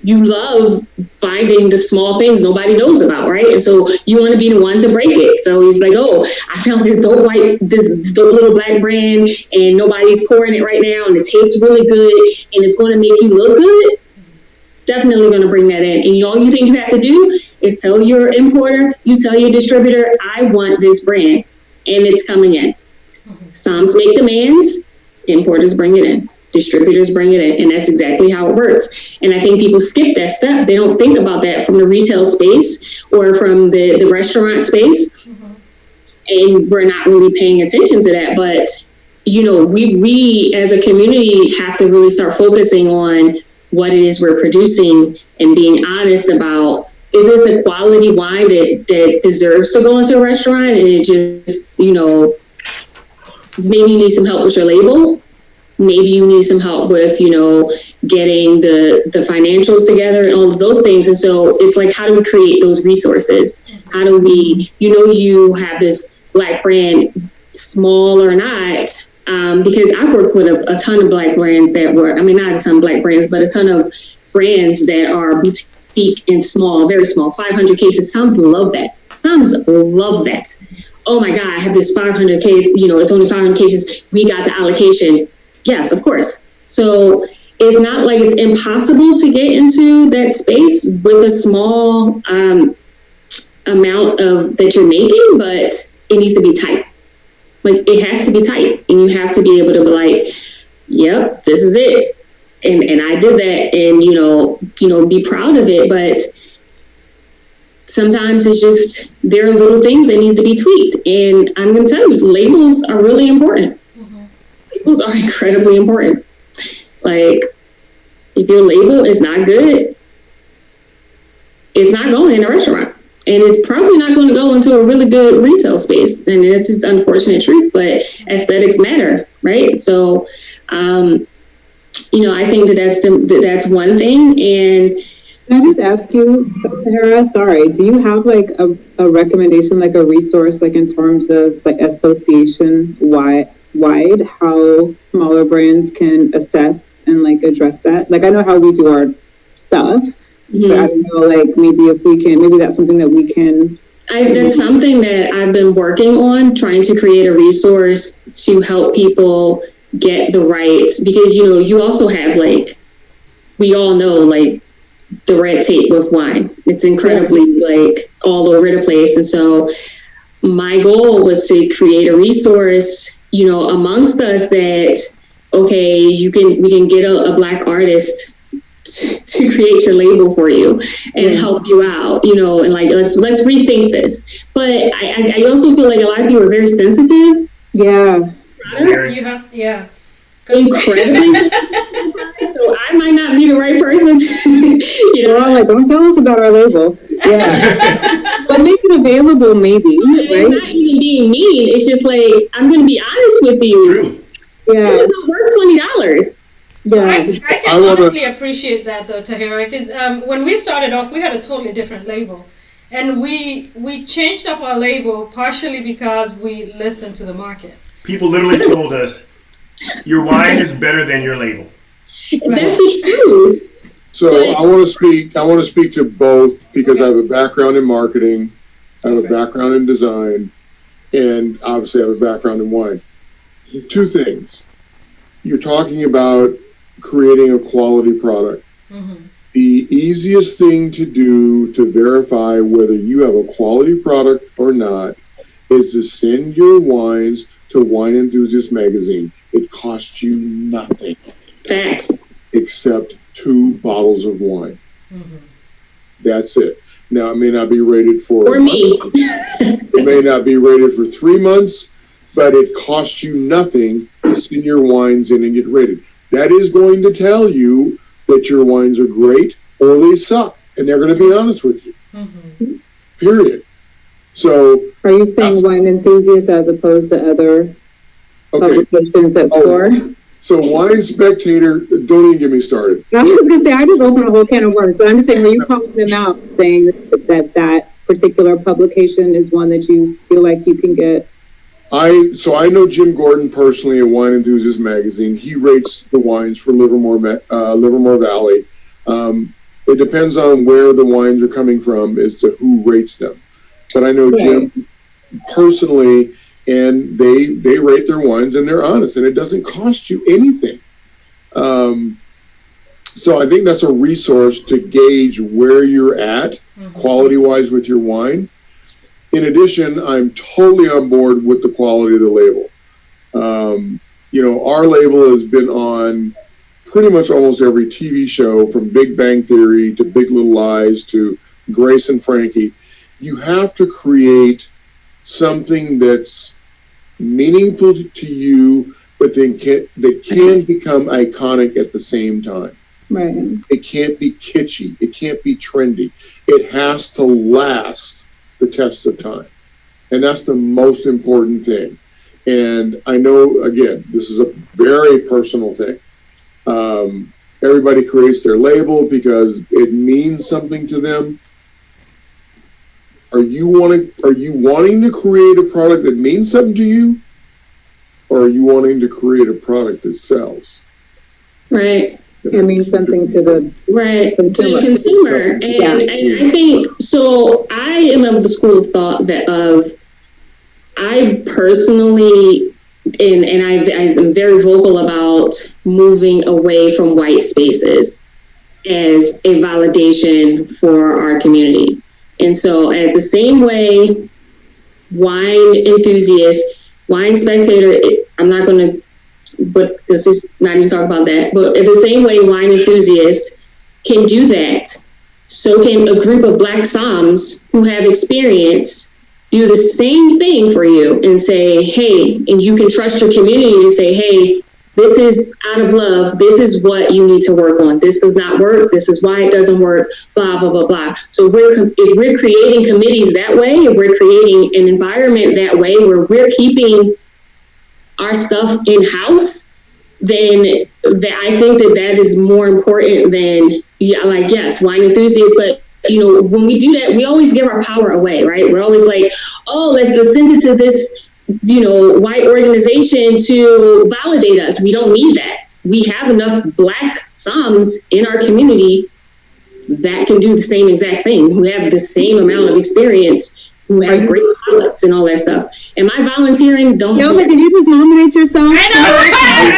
[SPEAKER 7] you love finding the small things nobody knows about, right? And so you want to be the one to break it. So he's like, oh, I found this dope little Black brand, and nobody's pouring it right now, and it tastes really good, and it's going to make you look good. Definitely going to bring that in. And all you think you have to do is tell your importer, you tell your distributor, I want this brand, and it's coming in. Psalms make demands, importers bring it in. Distributors bring it in, and that's exactly how it works. And I think people skip that step. They don't think about that from the retail space or from the restaurant space. And we're not really paying attention to that. But, we as a community have to really start focusing on what it is we're producing and being honest about, is this a quality wine that deserves to go into a restaurant? And it just, maybe you need some help with your label. Maybe you need some help with, getting the financials together and all of those things. And so it's like, how do we create those resources? How do we, you have this Black brand, small or not, because I work with a ton of Black brands that were, not a ton of Black brands, but a ton of brands that are boutique and small, very small, 500 cases. Psalms love that. Psalms love that. Oh my God, I have this 500 case, it's only 500 cases. We got the allocation. Yes, of course. So it's not like it's impossible to get into that space with a small amount of that you're making, but it needs to be tight. Like, it has to be tight, and you have to be able to be like, yep, this is it. And I did that, and, be proud of it. But sometimes it's just, there are little things that need to be tweaked. And I'm going to tell you, labels are really important. Labels are incredibly important. Like, if your label is not good, it's not going in a restaurant. And it's probably not going to go into a really good retail space. And it's just the unfortunate truth, but aesthetics matter, right? So, I think that's one thing. And
[SPEAKER 5] can I just ask you, Tahira, sorry, do you have like a recommendation, like a resource, like in terms of like association wide, how smaller brands can assess and like address that? Like, I know how we do our stuff, but I don't know, like maybe that's something that we can.
[SPEAKER 7] That's something that I've been working on, trying to create a resource to help people get the right, because, you also have, like, we all know, like, the red tape with wine. It's incredibly, like, all over the place. And so my goal was to create a resource, amongst us that, okay, we can get a Black artist to create your label for you and help you out, and like, let's rethink this. But I also feel like a lot of people are very sensitive.
[SPEAKER 5] Yeah.
[SPEAKER 7] Incredibly. So I might not be the right person to,
[SPEAKER 5] I'm like, don't tell us about our label. Yeah. But make it available, maybe. Right?
[SPEAKER 7] It's not even being mean. It's just like, I'm going to be honest with you.
[SPEAKER 4] Truth.
[SPEAKER 5] Yeah.
[SPEAKER 7] This is not worth $20.
[SPEAKER 5] Yeah.
[SPEAKER 2] I can honestly appreciate that, though, Tahira, because when we started off, we had a totally different label. And we changed up our label partially because we listened to the market.
[SPEAKER 4] People literally told us, your wine is better than your label.
[SPEAKER 7] That's the truth.
[SPEAKER 6] So I want to speak to both, because I have a background in marketing, I have a background in design, and obviously I have a background in wine. Two things. You're talking about creating a quality product. The easiest thing to do to verify whether you have a quality product or not is to send your wines to Wine Enthusiast magazine. It costs you nothing.
[SPEAKER 7] Thanks.
[SPEAKER 6] Except 2 bottles of wine. That's it. Now, it may not be rated for
[SPEAKER 7] me.
[SPEAKER 6] It may not be rated for 3 months, but it costs you nothing to send your wines in and get rated. That is going to tell you that your wines are great or they suck, and they're going to be honest with you. Period. So,
[SPEAKER 5] are you saying Wine Enthusiast as opposed to other publications that score?
[SPEAKER 6] So Wine Spectator, don't even get me started.
[SPEAKER 5] I was going to say, I just opened a whole can of worms, but I'm just saying, when you calling them out, saying that particular publication is one that you feel like you can get?
[SPEAKER 6] I know Jim Gordon personally at Wine Enthusiast magazine. He rates the wines for Livermore Valley. It depends on where the wines are coming from as to who rates them. But I know Jim personally, and they rate their wines, and they're honest, and it doesn't cost you anything. So I think that's a resource to gauge where you're at quality-wise with your wine. In addition, I'm totally on board with the quality of the label. Our label has been on pretty much almost every TV show, from Big Bang Theory to Big Little Lies to Grace and Frankie. You have to create something that's meaningful to you, but then that can become iconic at the same time.
[SPEAKER 5] Right.
[SPEAKER 6] It can't be kitschy. It can't be trendy. It has to last the test of time. And that's the most important thing. And I know, again, this is a very personal thing. Everybody creates their label because it means something to them. Are you wanting to create a product that means something to you? Or are you wanting to create a product that sells?
[SPEAKER 7] Right.
[SPEAKER 5] It means something to the
[SPEAKER 7] consumer. To the consumer. And I think, so I am of the school of thought that I personally, and I'm very vocal about moving away from white spaces as a validation for our community. And so at the same way, Wine Enthusiast, Wine Spectator, I'm not going to, but let's just not even talk about that. But in the same way, Wine Enthusiasts can do that So can a group of Black Psalms who have experience do the same thing for you and say, hey, and you can trust your community and say, hey, this is out of love. This is what you need to work on. This does not work. This is why it doesn't work, blah, blah, blah, blah. So if we're creating committees that way, if we're creating an environment that way where we're keeping our stuff in-house, then I think that is more important than, yes, wine enthusiasts, but when we do that, we always give our power away, right? We're always like, oh, let's send it to this, white organization to validate us. We don't need that. We have enough Black Psalms in our community that can do the same exact thing, who have the same amount of experience, who have great pilots and all that stuff. Am I volunteering?
[SPEAKER 5] Yelza, did you just nominate yourself?
[SPEAKER 2] I know.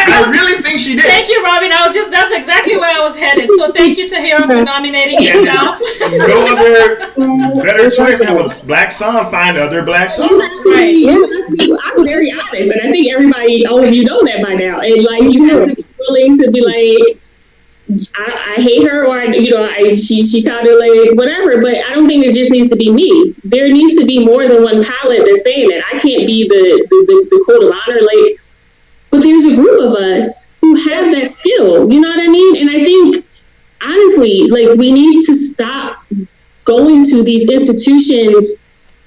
[SPEAKER 4] I really think she did.
[SPEAKER 2] Thank you, Robin. That's exactly where I was headed. So thank you, Tahira, for nominating yourself.
[SPEAKER 4] No other better choice to have a Black Psalm, find other Black Psalms.
[SPEAKER 7] Right. Yeah. I'm very honest, and I think all of you know that by now. And you have to be willing to be like, I hate her, or she kind of whatever. But I don't think it just needs to be me. There needs to be more than one palette that's saying that. I can't be the code of honor. But there's a group of us who have that skill. You know what I mean? And I think honestly, we need to stop going to these institutions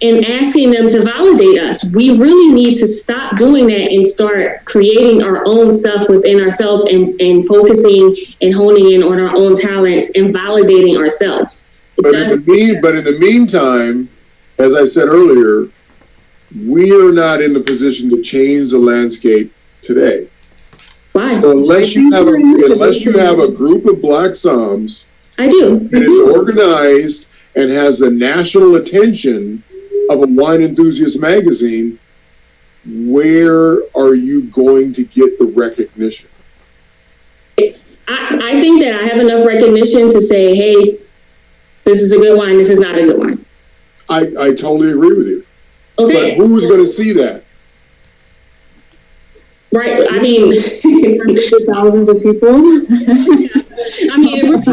[SPEAKER 7] and asking them to validate us. We really need to stop doing that and start creating our own stuff within ourselves and focusing and honing in on our own talents and validating ourselves.
[SPEAKER 6] But in the meantime, as I said earlier, we are not in the position to change the landscape today.
[SPEAKER 7] Why?
[SPEAKER 6] So unless you have a group of Black Psalms,
[SPEAKER 7] I do.
[SPEAKER 6] That is organized and has the national attention of a wine enthusiast magazine, where are you going to get the recognition?
[SPEAKER 7] I think that I have enough recognition to say, hey, this is a good wine, this is not a good wine.
[SPEAKER 6] I totally agree with you.
[SPEAKER 7] Okay.
[SPEAKER 6] But who's going to see that?
[SPEAKER 7] Right. I mean,
[SPEAKER 5] thousands of people.
[SPEAKER 7] I mean, so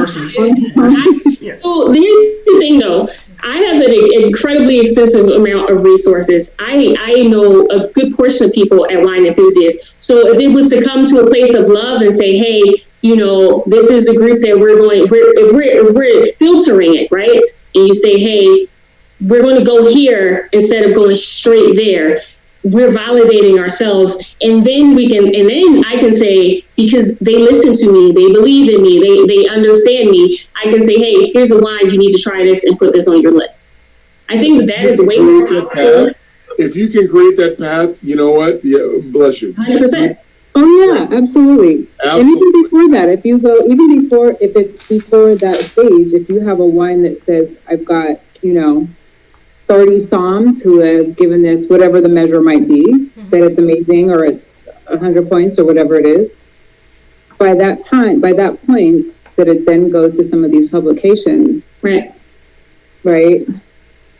[SPEAKER 7] here's the thing, though. I have an incredibly extensive amount of resources. I know a good portion of people at Wine Enthusiasts. So if it was to come to a place of love and say, hey, this is the group that we're filtering it, right? And you say, hey, we're going to go here instead of going straight there. We're validating ourselves, and then I can say, because they listen to me, they believe in me, they understand me, I can say, hey, here's a wine, you need to try this and put this on your list. I think that is way more powerful.
[SPEAKER 6] If you can create that path, you know what? Yeah, bless you.
[SPEAKER 7] 100%.
[SPEAKER 5] Oh yeah, absolutely. And even before that, if it's before that stage, if you have a wine that says, I've got, 30 Psalms who have given this, whatever the measure might be, that it's amazing, or it's 100 points or whatever it is. By that point, that it then goes to some of these publications.
[SPEAKER 7] Right.
[SPEAKER 5] But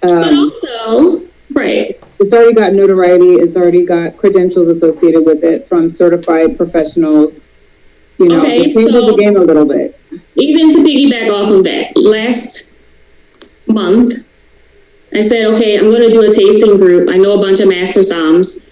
[SPEAKER 7] also, right.
[SPEAKER 5] It's already got notoriety. It's already got credentials associated with it from certified professionals. It changes the game a little bit.
[SPEAKER 7] Even to piggyback off of that, last month, I said, okay, I'm going to do a tasting group. I know a bunch of Master Psalms.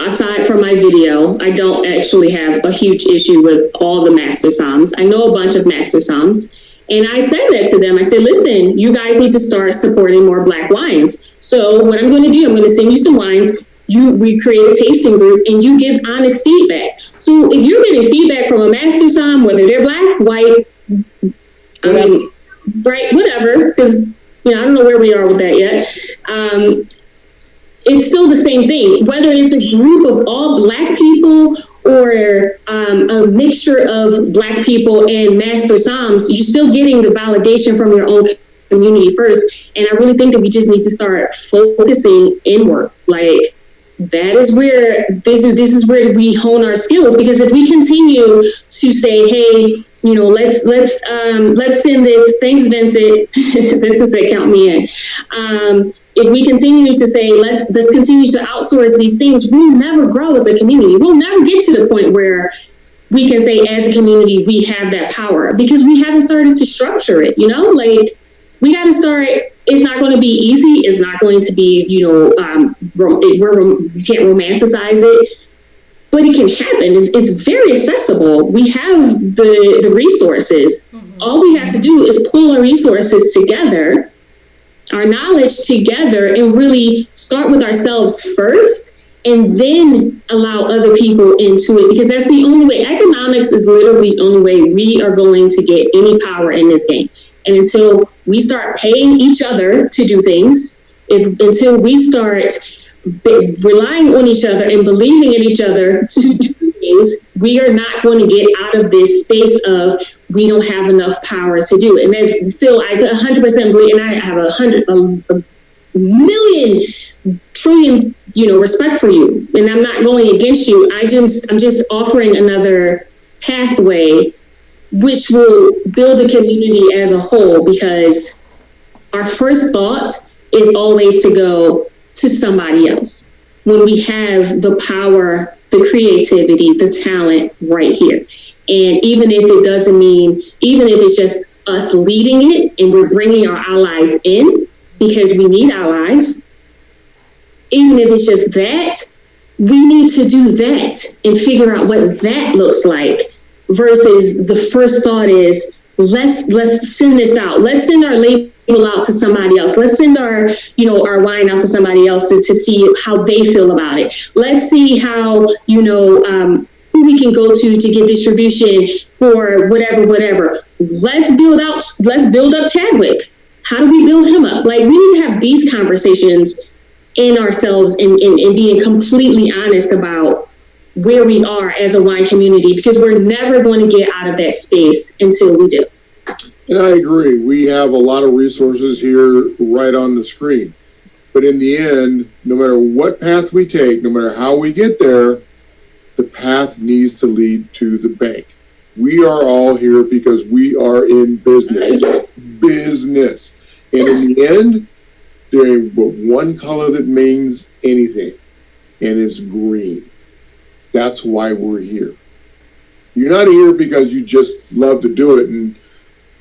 [SPEAKER 7] Aside from my video, I don't actually have a huge issue with all the Master Psalms. I know a bunch of Master Psalms. And I said that to them. I said, listen, you guys need to start supporting more Black wines. So what I'm going to do, I'm going to send you some wines. We create a tasting group and you give honest feedback. So if you're getting feedback from a Master Psalm, whether they're Black, white, bright, whatever, because I don't know where we are with that yet. It's still the same thing. Whether it's a group of all Black people or a mixture of Black people and Master Psalms, you're still getting the validation from your own community first. And I really think that we just need to start focusing inward. That is where this is where we hone our skills. Because if we continue to say, hey, let's send this. Thanks, Vincent. Vincent said, count me in. If we continue to say, let's continue to outsource these things, we'll never grow as a community. We'll never get to the point where we can say as a community, we have that power because we haven't started to structure it, like we got to start. It's not going to be easy. It's not going to be, you can't romanticize it, but it can happen. It's very accessible. We have the resources. Mm-hmm. All we have to do is pull our resources together, our knowledge together, and really start with ourselves first, and then allow other people into it, because that's the only way. Economics is literally the only way we are going to get any power in this game. And until we start paying each other to do things, until we start relying on each other and believing in each other to do things, we are not going to get out of this space of we don't have enough power to do it. And then Phil, I 100% believe, and I have a million trillion, respect for you. And I'm not going against you. I'm just offering another pathway which will build the community as a whole, because our first thought is always to go to somebody else when we have the power, the creativity, the talent right here. And even if it doesn't mean, even if it's just us leading it and we're bringing our allies in, because we need allies, even if it's just that, we need to do that and figure out what that looks like, versus the first thought is, let's send this out. Let's send our label out to somebody else. Let's send our wine out to somebody else to see how they feel about it. Let's see how, who we can go to get distribution for whatever. Let's build up Chadwick. How do we build him up? Like, we need to have these conversations in ourselves and being completely honest about where we are as a wine community, because we're never going to get out of that space until we do.
[SPEAKER 6] And I agree. We have a lot of resources here right on the screen. But in the end, no matter what path we take, no matter how we get there, the path needs to lead to the bank. We are all here because we are in business. Business. And in the end, there ain't but one color that means anything, and it's green. That's why we're here. You're not here because you just love to do it and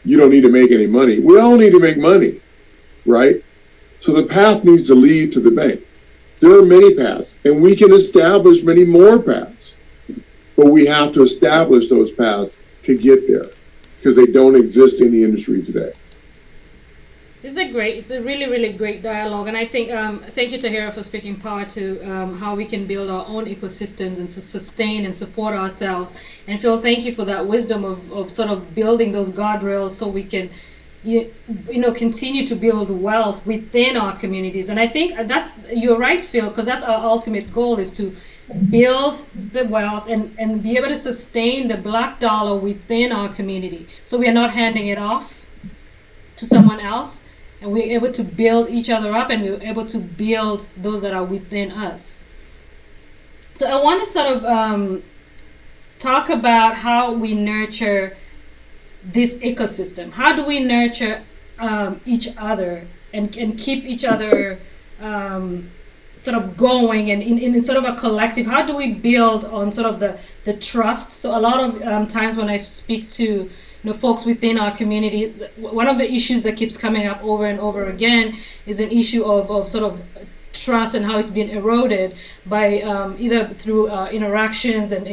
[SPEAKER 6] you don't need to make any money. We all need to make money, right? So the path needs to lead to the bank. There are many paths, and we can establish many more paths. But we have to establish those paths to get there, because they don't exist in the industry today.
[SPEAKER 2] It's a really, really great dialogue. And I think, thank you, Tahira, for speaking power to how we can build our own ecosystems and sustain and support ourselves. And Phil, thank you for that wisdom of sort of building those guardrails so we can, continue to build wealth within our communities. And I think you're right, Phil, because that's our ultimate goal, is to build the wealth and be able to sustain the Black dollar within our community. So we are not handing it off to someone else. And we're able to build each other up, and we're able to build those that are within us. So I want to sort of talk about how we nurture this ecosystem. How do we nurture each other and keep each other sort of going and in sort of a collective? How do we build on sort of the trust? So a lot of times when I speak to folks within our community, one of the issues that keeps coming up over and over again is an issue of sort of trust and how it's been eroded by either through interactions, and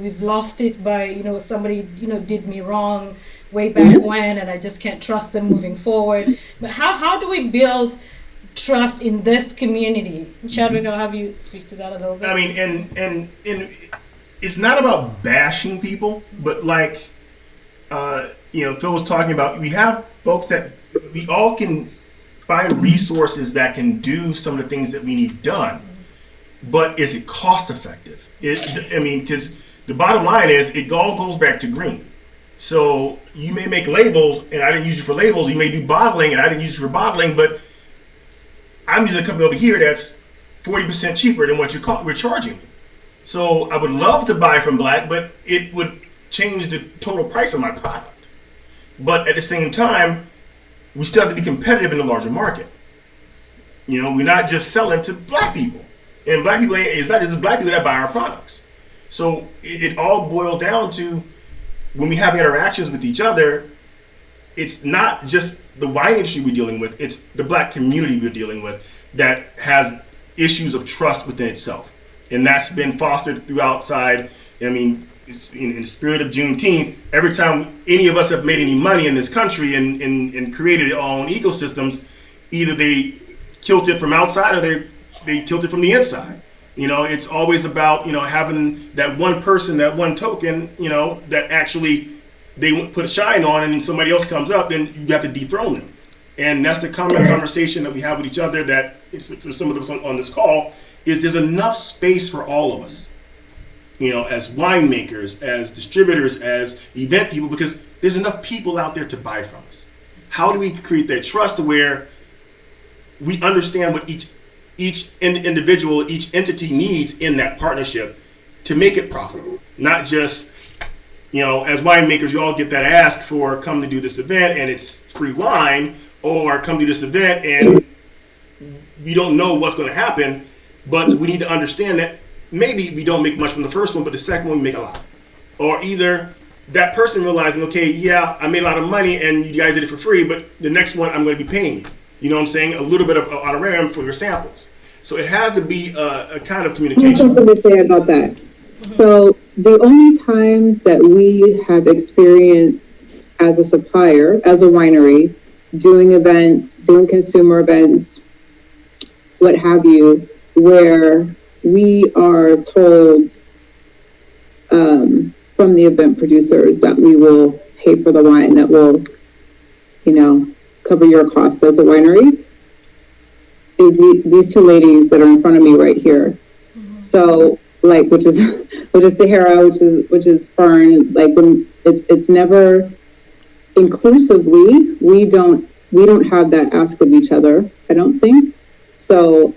[SPEAKER 2] we've lost it by somebody did me wrong way back when, and I just can't trust them moving forward. But how do we build trust in this community? Chadwick, I'll have you speak to that a little bit.
[SPEAKER 4] I mean, and it's not about bashing people, but like Phil was talking about, we have folks that we all can find resources that can do some of the things that we need done, but is it cost effective? Because the bottom line is, it all goes back to green. So you may make labels, and I didn't use it for labels. You may do bottling, and I didn't use it for bottling, but I'm using a company over here that's 40% cheaper than what we're charging me. So I would love to buy from Black, but it would change the total price of my product. But at the same time, we still have to be competitive in the larger market. We're not just selling to Black people. And Black people, it's not just Black people that buy our products. So it all boils down to, when we have interactions with each other, it's not just the wine industry we're dealing with, it's the Black community we're dealing with that has issues of trust within itself. And that's been fostered through outside. I mean, it's in the spirit of Juneteenth, every time any of us have made any money in this country and created our own ecosystems, either they killed it from outside or they killed it from the inside. You know, it's always about, you know, having that one person, that one token, you know, that actually they put a shine on, and then somebody else comes up, then you have to dethrone them. And that's the common conversation that we have with each other, that for some of us on this call, is there's enough space for all of us, you know, as winemakers, as distributors, as event people, because there's enough people out there to buy from us. How do we create that trust where we understand what each individual, each entity needs in that partnership to make it profitable? Not just, you know, as winemakers, you all get that ask for, come to do this event and it's free wine, or come to this event and we don't know what's going to happen, but we need to understand that maybe we don't make much from the first one, but the second one we make a lot. Or either that person realizing, okay, yeah, I made a lot of money and you guys did it for free, but the next one I'm going to be paying you. You know what I'm saying? A little bit of honorarium for your samples. So it has to be a kind of communication.
[SPEAKER 5] I have something to say about that. So the only times that we have experienced as a supplier, as a winery, doing events, doing consumer events, what have you, where we are told from the event producers that we will pay for the wine, that will, you know, cover your cost as a winery, is these two ladies that are in front of me right here. Mm-hmm. So, like, which is Tahara, which is Fern. Like, when it's never inclusively. We don't have that ask of each other, I don't think. So,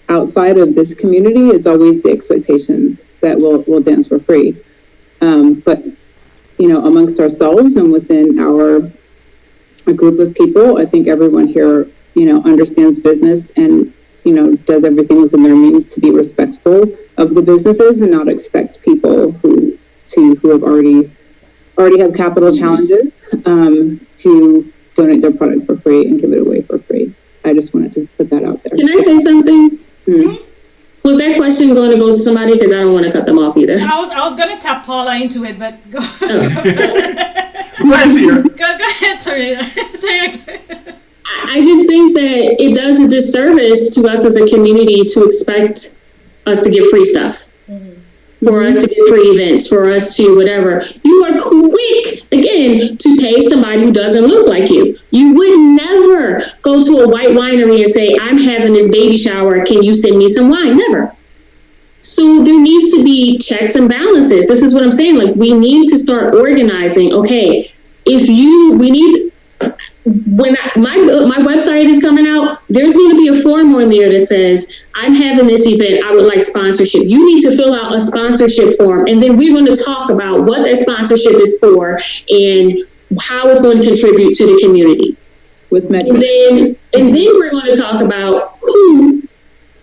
[SPEAKER 5] outside of this community, it's always the expectation that we'll dance for free. But, you know, amongst ourselves and within a group of people, I think everyone here, you know, understands business and, you know, does everything within their means to be respectful of the businesses and not expect people who have already have capital challenges to donate their product for free and give it away for free. I just wanted to put that out there.
[SPEAKER 7] Can I say something? Was that question going to go to somebody? Because I don't want to cut them off either.
[SPEAKER 2] I was going to tap Paula into it, but go. Go ahead, Tarina.
[SPEAKER 7] I just think that it does a disservice to us as a community to expect us to give free stuff, for us to get free events, for us to whatever. You are quick, again, to pay somebody who doesn't look like you. You would never go to a white winery and say, I'm having this baby shower, can you send me some wine? Never. So there needs to be checks and balances. This is what I'm saying. Like, we need to start organizing. Okay, when my website is coming out, there's going to be a form on there that says, I'm having this event, I would like sponsorship. You need to fill out a sponsorship form, and then we're going to talk about what that sponsorship is for and how it's going to contribute to the community.
[SPEAKER 5] With metrics.
[SPEAKER 7] And then we're going to talk about who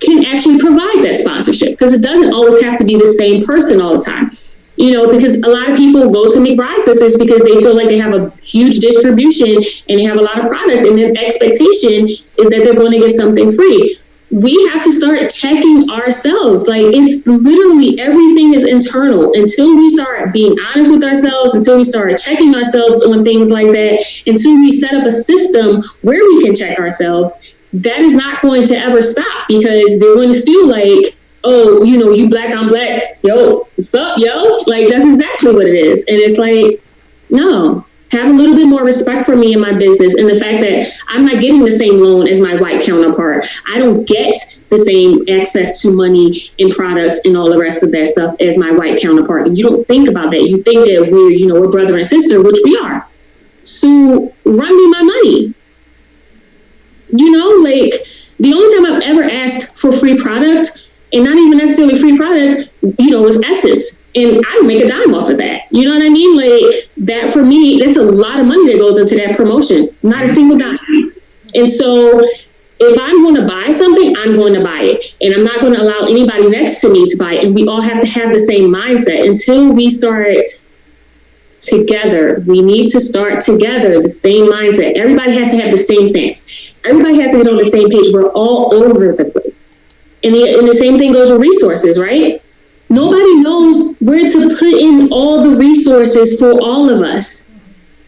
[SPEAKER 7] can actually provide that sponsorship, because it doesn't always have to be the same person all the time. You know, because a lot of people go to McBride Sisters because they feel like they have a huge distribution and they have a lot of product, and their expectation is that they're going to give something free. We have to start checking ourselves. Like, it's literally everything is internal. Until we start being honest with ourselves, until we start checking ourselves on things like that, until we set up a system where we can check ourselves, that is not going to ever stop, because they're going to feel like, oh, you know, you black, I'm black. Yo, what's up, yo? Like, that's exactly what it is. And it's like, no, have a little bit more respect for me and my business. And the fact that I'm not getting the same loan as my white counterpart. I don't get the same access to money and products and all the rest of that stuff as my white counterpart. And you don't think about that. You think that we're brother and sister, which we are. So run me my money. You know, like, the only time I've ever asked for free product, and not even necessarily free product, you know, was Essence. And I don't make a dime off of that. You know what I mean? Like, that for me, that's a lot of money that goes into that promotion. Not a single dime. And so if I'm going to buy something, I'm going to buy it. And I'm not going to allow anybody next to me to buy it. And we all have to have the same mindset until we start together. We need to start together, the same mindset. Everybody has to have the same stance. Everybody has to get on the same page. We're all over the place. And the same thing goes with resources, right? Nobody knows where to put in all the resources for all of us.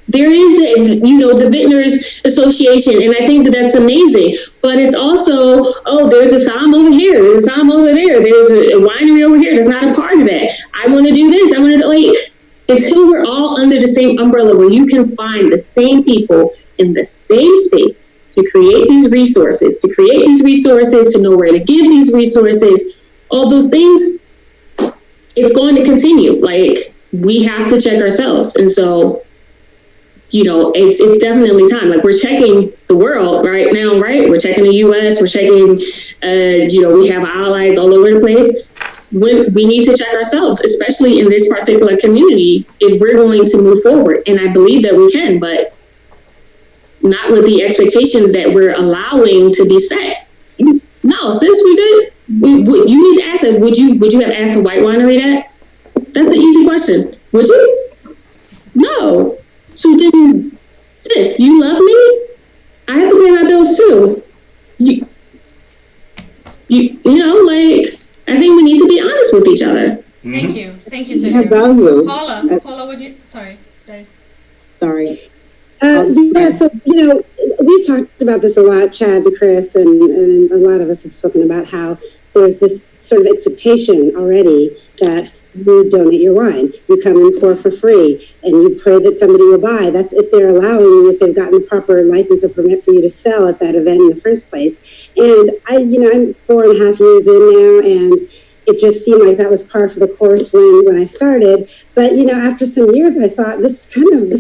[SPEAKER 7] There is the Vintners Association, and I think that that's amazing. But it's also, there's a SOM over here, there's a SOM over there, there's a winery over here that's not a part of that. I want to do this, I want to until we're all under the same umbrella where you can find the same people in the same space to create these resources, to know where to give these resources, all those things, it's going to continue. Like, we have to check ourselves. And so, it's definitely time. Like, we're checking the world right now, right? We're checking the US, we're checking, we have allies all over the place. We need to check ourselves, especially in this particular community, if we're going to move forward. And I believe that we can, but not with the expectations that we're allowing to be set. No, sis, we good. You need to ask that. Would you have asked a white winery that? That's an easy question. Would you? No. So then, sis, you love me? I have to pay my bills too. I think we need to be honest with each other.
[SPEAKER 2] Thank you, Tahira.
[SPEAKER 5] Have value.
[SPEAKER 2] Paula, would you? Sorry.
[SPEAKER 5] Sorry.
[SPEAKER 1] So, we've talked about this a lot, Chad and Chris, and a lot of us have spoken about how there's this sort of expectation already that you donate your wine, you come and pour for free, and you pray that somebody will buy. That's if they're allowing you, if they've gotten the proper license or permit for you to sell at that event in the first place. And I'm 4.5 years in now, and it just seemed like that was par for the course when I started. But, after some years, I thought this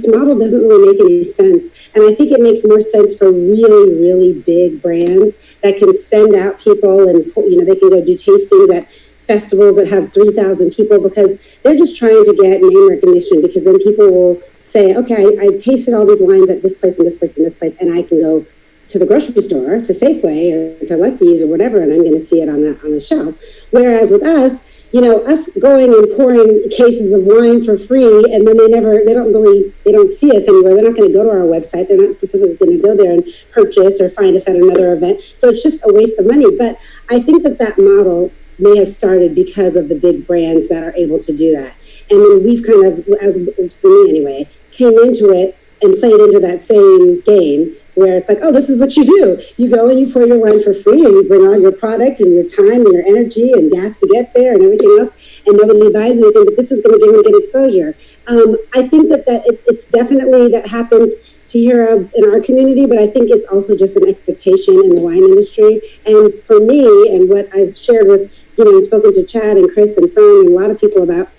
[SPEAKER 1] model doesn't really make any sense. And I think it makes more sense for really, really big brands that can send out people and, they can go do tastings at festivals that have 3,000 people, because they're just trying to get name recognition, because then people will say, okay, I tasted all these wines at this place and this place and this place, and I can go to the grocery store, to Safeway or to Lucky's or whatever, and I'm going to see it on the shelf. Whereas with us, us going and pouring cases of wine for free, and then they don't see us anywhere. They're not going to go to our website. They're not specifically going to go there and purchase or find us at another event. So it's just a waste of money. But I think that model may have started because of the big brands that are able to do that. And then we've kind of, as for me anyway, came into it and played into that same game where it's like, oh, this is what you do. You go and you pour your wine for free, and you bring all your product and your time and your energy and gas to get there and everything else, and nobody buys anything, but this is going to give me good exposure. I think that it's definitely that happens to hear in our community, but I think it's also just an expectation in the wine industry. And for me, and what I've shared with, and spoken to Chad and Chris and Fern and a lot of people about,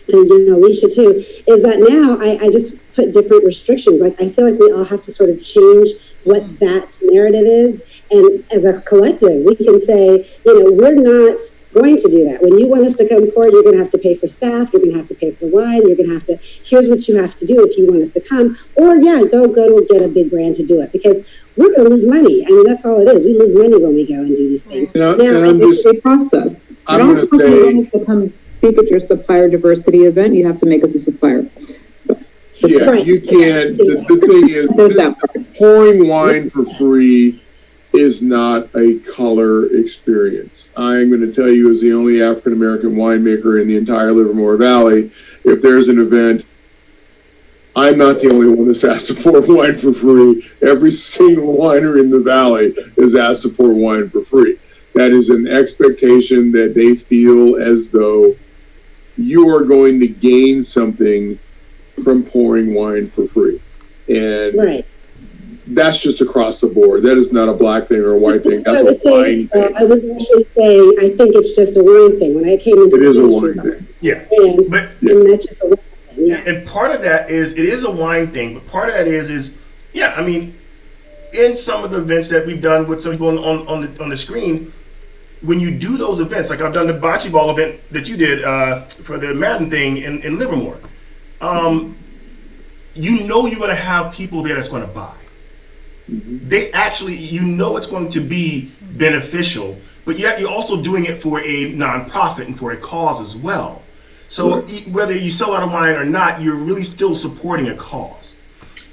[SPEAKER 1] and Alicia too, is that now I just put different restrictions. Like, I feel like we all have to sort of change what that narrative is. And as a collective, we can say, we're not going to do that. When you want us to come forward, you're going to have to pay for staff, you're going to have to pay for the wine, you're going to have to, here's what you have to do if you want us to come. Or go to get a big brand to do it, because we're going to lose money. I mean, that's all it is. We lose money when we go and do these things.
[SPEAKER 5] It costs us.
[SPEAKER 6] I'm
[SPEAKER 5] and also,
[SPEAKER 6] going to
[SPEAKER 5] if you come speak at your supplier diversity event, you have to make us a supplier. So,
[SPEAKER 6] yeah,
[SPEAKER 5] right.
[SPEAKER 6] You can't. The thing is, pouring wine for free is not a color experience. I'm going to tell you, as the only African American winemaker in the entire Livermore Valley, if there's an event, I'm not the only one that's asked to pour wine for free. Every single winery in the valley is asked to pour wine for free. That is an expectation that they feel as though you are going to gain something from pouring wine for free. And
[SPEAKER 1] right.
[SPEAKER 6] That's just across the board. That is not a black thing or a white thing. That's a wine thing.
[SPEAKER 1] I was actually saying, I think it's just a wine thing. When I came into
[SPEAKER 6] it is a wine thing.
[SPEAKER 4] Yeah.
[SPEAKER 1] And that's just a wine thing. Yeah.
[SPEAKER 4] And part of that is, it is a wine thing, but part of that is I mean, in some of the events that we've done with some people on the screen, when you do those events, like I've done the bocce ball event that you did for the Madden thing in Livermore, you're going to have people there that's going to buy. they actually, it's going to be beneficial, but yet you're also doing it for a nonprofit and for a cause as well. So whether you sell out of wine or not, you're really still supporting a cause.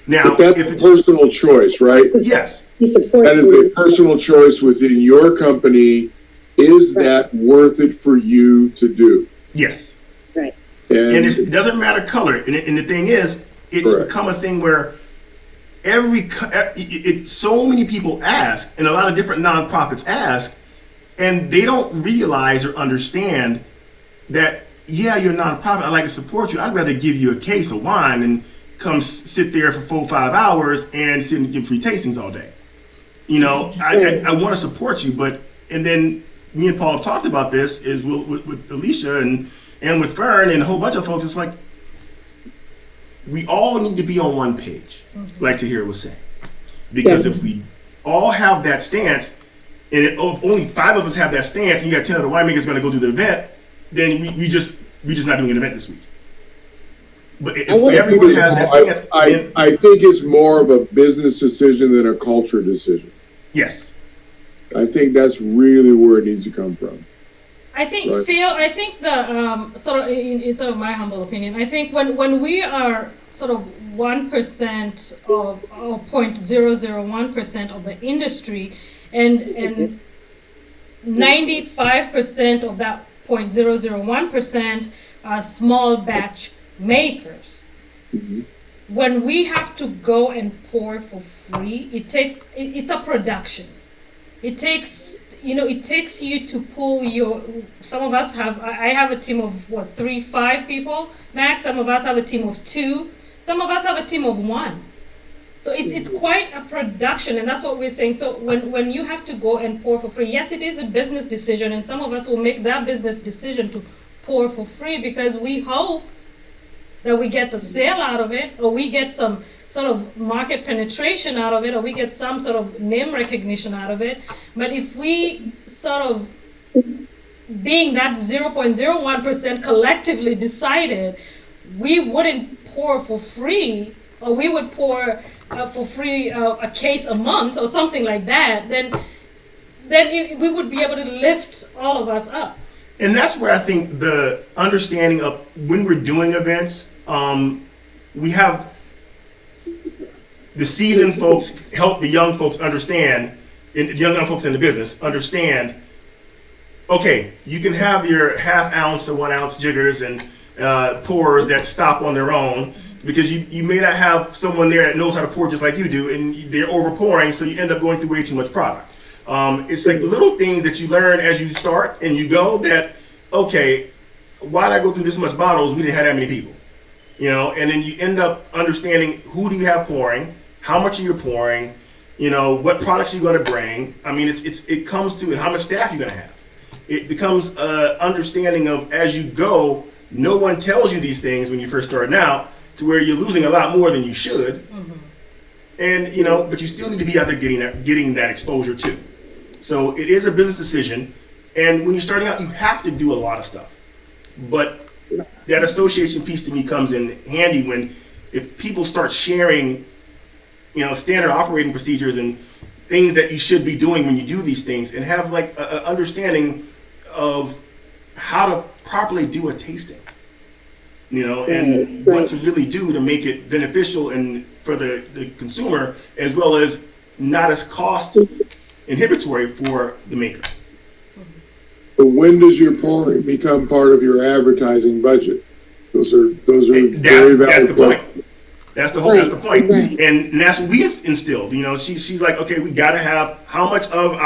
[SPEAKER 4] Now,
[SPEAKER 6] but that's
[SPEAKER 4] if it's
[SPEAKER 6] a personal choice, right?
[SPEAKER 4] Yes.
[SPEAKER 6] That is a personal choice within your company. Is that worth it for you to do?
[SPEAKER 4] Yes.
[SPEAKER 1] Right.
[SPEAKER 4] And it doesn't matter color. And the thing is, it's become a thing where so many people ask, and a lot of different nonprofits ask, and they don't realize or understand that, yeah, you're a nonprofit, I'd like to support you. I'd rather give you a case of wine and come sit there for 4 or 5 hours and sit and give free tastings all day. I want to support you, and then me and Paul have talked about this is with Alicia and with Fern and a whole bunch of folks. It's like we all need to be on one page, like Tahira was saying, because if we all have that stance, and only 5 of us have that stance, and you got 10 other winemakers going to go do the event, then we just not doing an event this week. But if everyone has that stance,
[SPEAKER 6] I think it's more of a business decision than a culture decision.
[SPEAKER 4] Yes.
[SPEAKER 6] I think that's really where it needs to come from.
[SPEAKER 2] I think, Phil, I think the, in sort of my humble opinion, I think when we are sort of 1% or 0.001% of the industry, and 95% of that 0.001% are small batch makers. When we have to go and pour for free, it's a production. It takes you to pull some of us I have a team of 3-5 people max. Some of us have a team of 2. Some of us have a team of 1. So it's quite a production, and that's what we're saying. So when you have to go and pour for free, yes, it is a business decision, and some of us will make that business decision to pour for free because we hope that we get the sale out of it, or we get some sort of market penetration out of it, or we get some sort of name recognition out of it. But if we sort of, being that 0.01% collectively decided, we wouldn't pour for free, or we would pour for free a case a month or something like that, then we would be able to lift all of us up.
[SPEAKER 4] And that's where I think the understanding of when we're doing events, we have the seasoned folks help the young folks understand, young folks in the business understand, okay, you can have your half ounce or 1 ounce jiggers and pourers that stop on their own, because you may not have someone there that knows how to pour just like you do, and they're over pouring, so you end up going through way too much product. It's like little things that you learn as you start and you go that, okay, why did I go through this much bottles? We didn't have that many people, and then you end up understanding who do you have pouring, how much are you pouring, what products are you going to bring. I mean, it comes to how much staff you're going to have. It becomes understanding of as you go. No one tells you these things when you first start out, to where you're losing a lot more than you should. And but you still need to be out there getting that exposure too. So it is a business decision, and when you're starting out, you have to do a lot of stuff. But that association piece to me comes in handy if people start sharing, standard operating procedures and things that you should be doing when you do these things, and have like an understanding of how to properly do a tasting. And what to really do to make it beneficial and for the consumer, as well as not as cost inhibitory for the maker.
[SPEAKER 6] But when does your pouring become part of your advertising budget? Those are very valid.
[SPEAKER 4] That's the point. That's the point.
[SPEAKER 1] Right.
[SPEAKER 4] And that's what we instilled. She's like, okay, we got to have how much of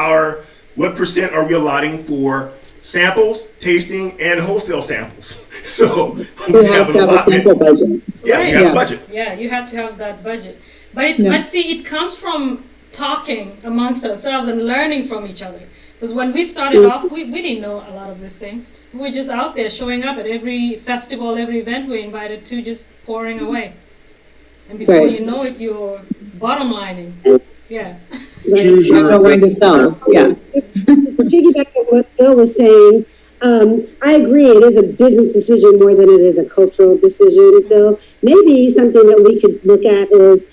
[SPEAKER 4] what percent are we allotting for samples, tasting, and wholesale samples. So we have an allotment.
[SPEAKER 5] Budget.
[SPEAKER 4] Yeah, we have a budget.
[SPEAKER 2] Yeah, you have to have that budget. But it comes from talking amongst ourselves and learning from each other. Because when we started off, we didn't know a lot of these things. We were just out there showing up at every festival, every event we're invited to, just pouring away. And before you know it, you're bottom lining. Yeah.
[SPEAKER 5] That's a way to sell. Yeah.
[SPEAKER 1] To piggyback on what Phil was saying, I agree it is a business decision more than it is a cultural decision, Phil. Maybe something that we could look at is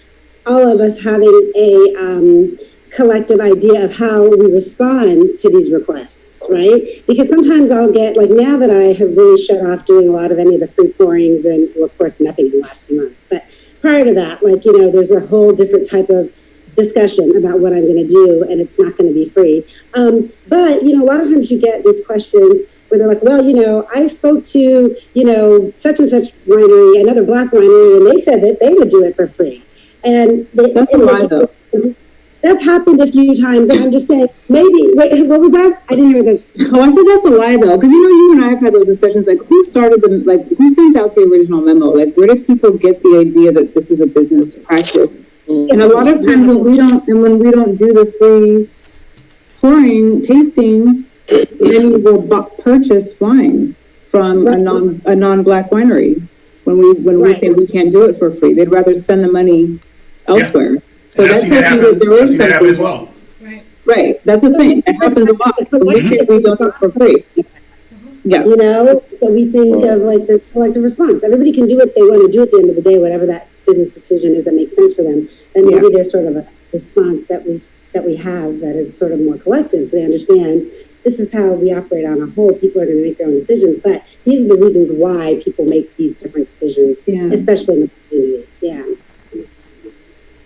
[SPEAKER 1] all of us having a collective idea of how we respond to these requests, right? Because sometimes I'll get, like now that I have really shut off doing a lot of any of the free pourings, and well, of course, nothing in the last few months, but prior to that, like, there's a whole different type of discussion about what I'm going to do, and it's not going to be free. But, a lot of times you get these questions where they're like, well, I spoke to, such and such winery, another Black winery, and they said that they would do it for free. And
[SPEAKER 5] that's a lie, though.
[SPEAKER 1] That's happened a few times, and I'm just saying, maybe, wait, what was that? I didn't hear this.
[SPEAKER 5] Oh, I said that's a lie, though, because, you and I have had those discussions, like, who started them, like, who sent out the original memo? Like, where did people get the idea that this is a business practice? And a lot of times when we don't do the free pouring tastings, then we'll purchase wine from a non-Black winery when we say we can't do it for free. They'd rather spend the money elsewhere. Yeah. So that tells you that there is something as well. Right. That's the thing. It happens a lot. We think we don't do it for free. Yeah.
[SPEAKER 1] So we think of like the collective response. Everybody can do what they want to do at the end of the day, whatever that business decision is that makes sense for them. And maybe there's sort of a response that we have that is sort of more collective, so they understand this is how we operate on a whole. People are going to make their own decisions, but these are the reasons why people make these different decisions, especially in the community. Yeah.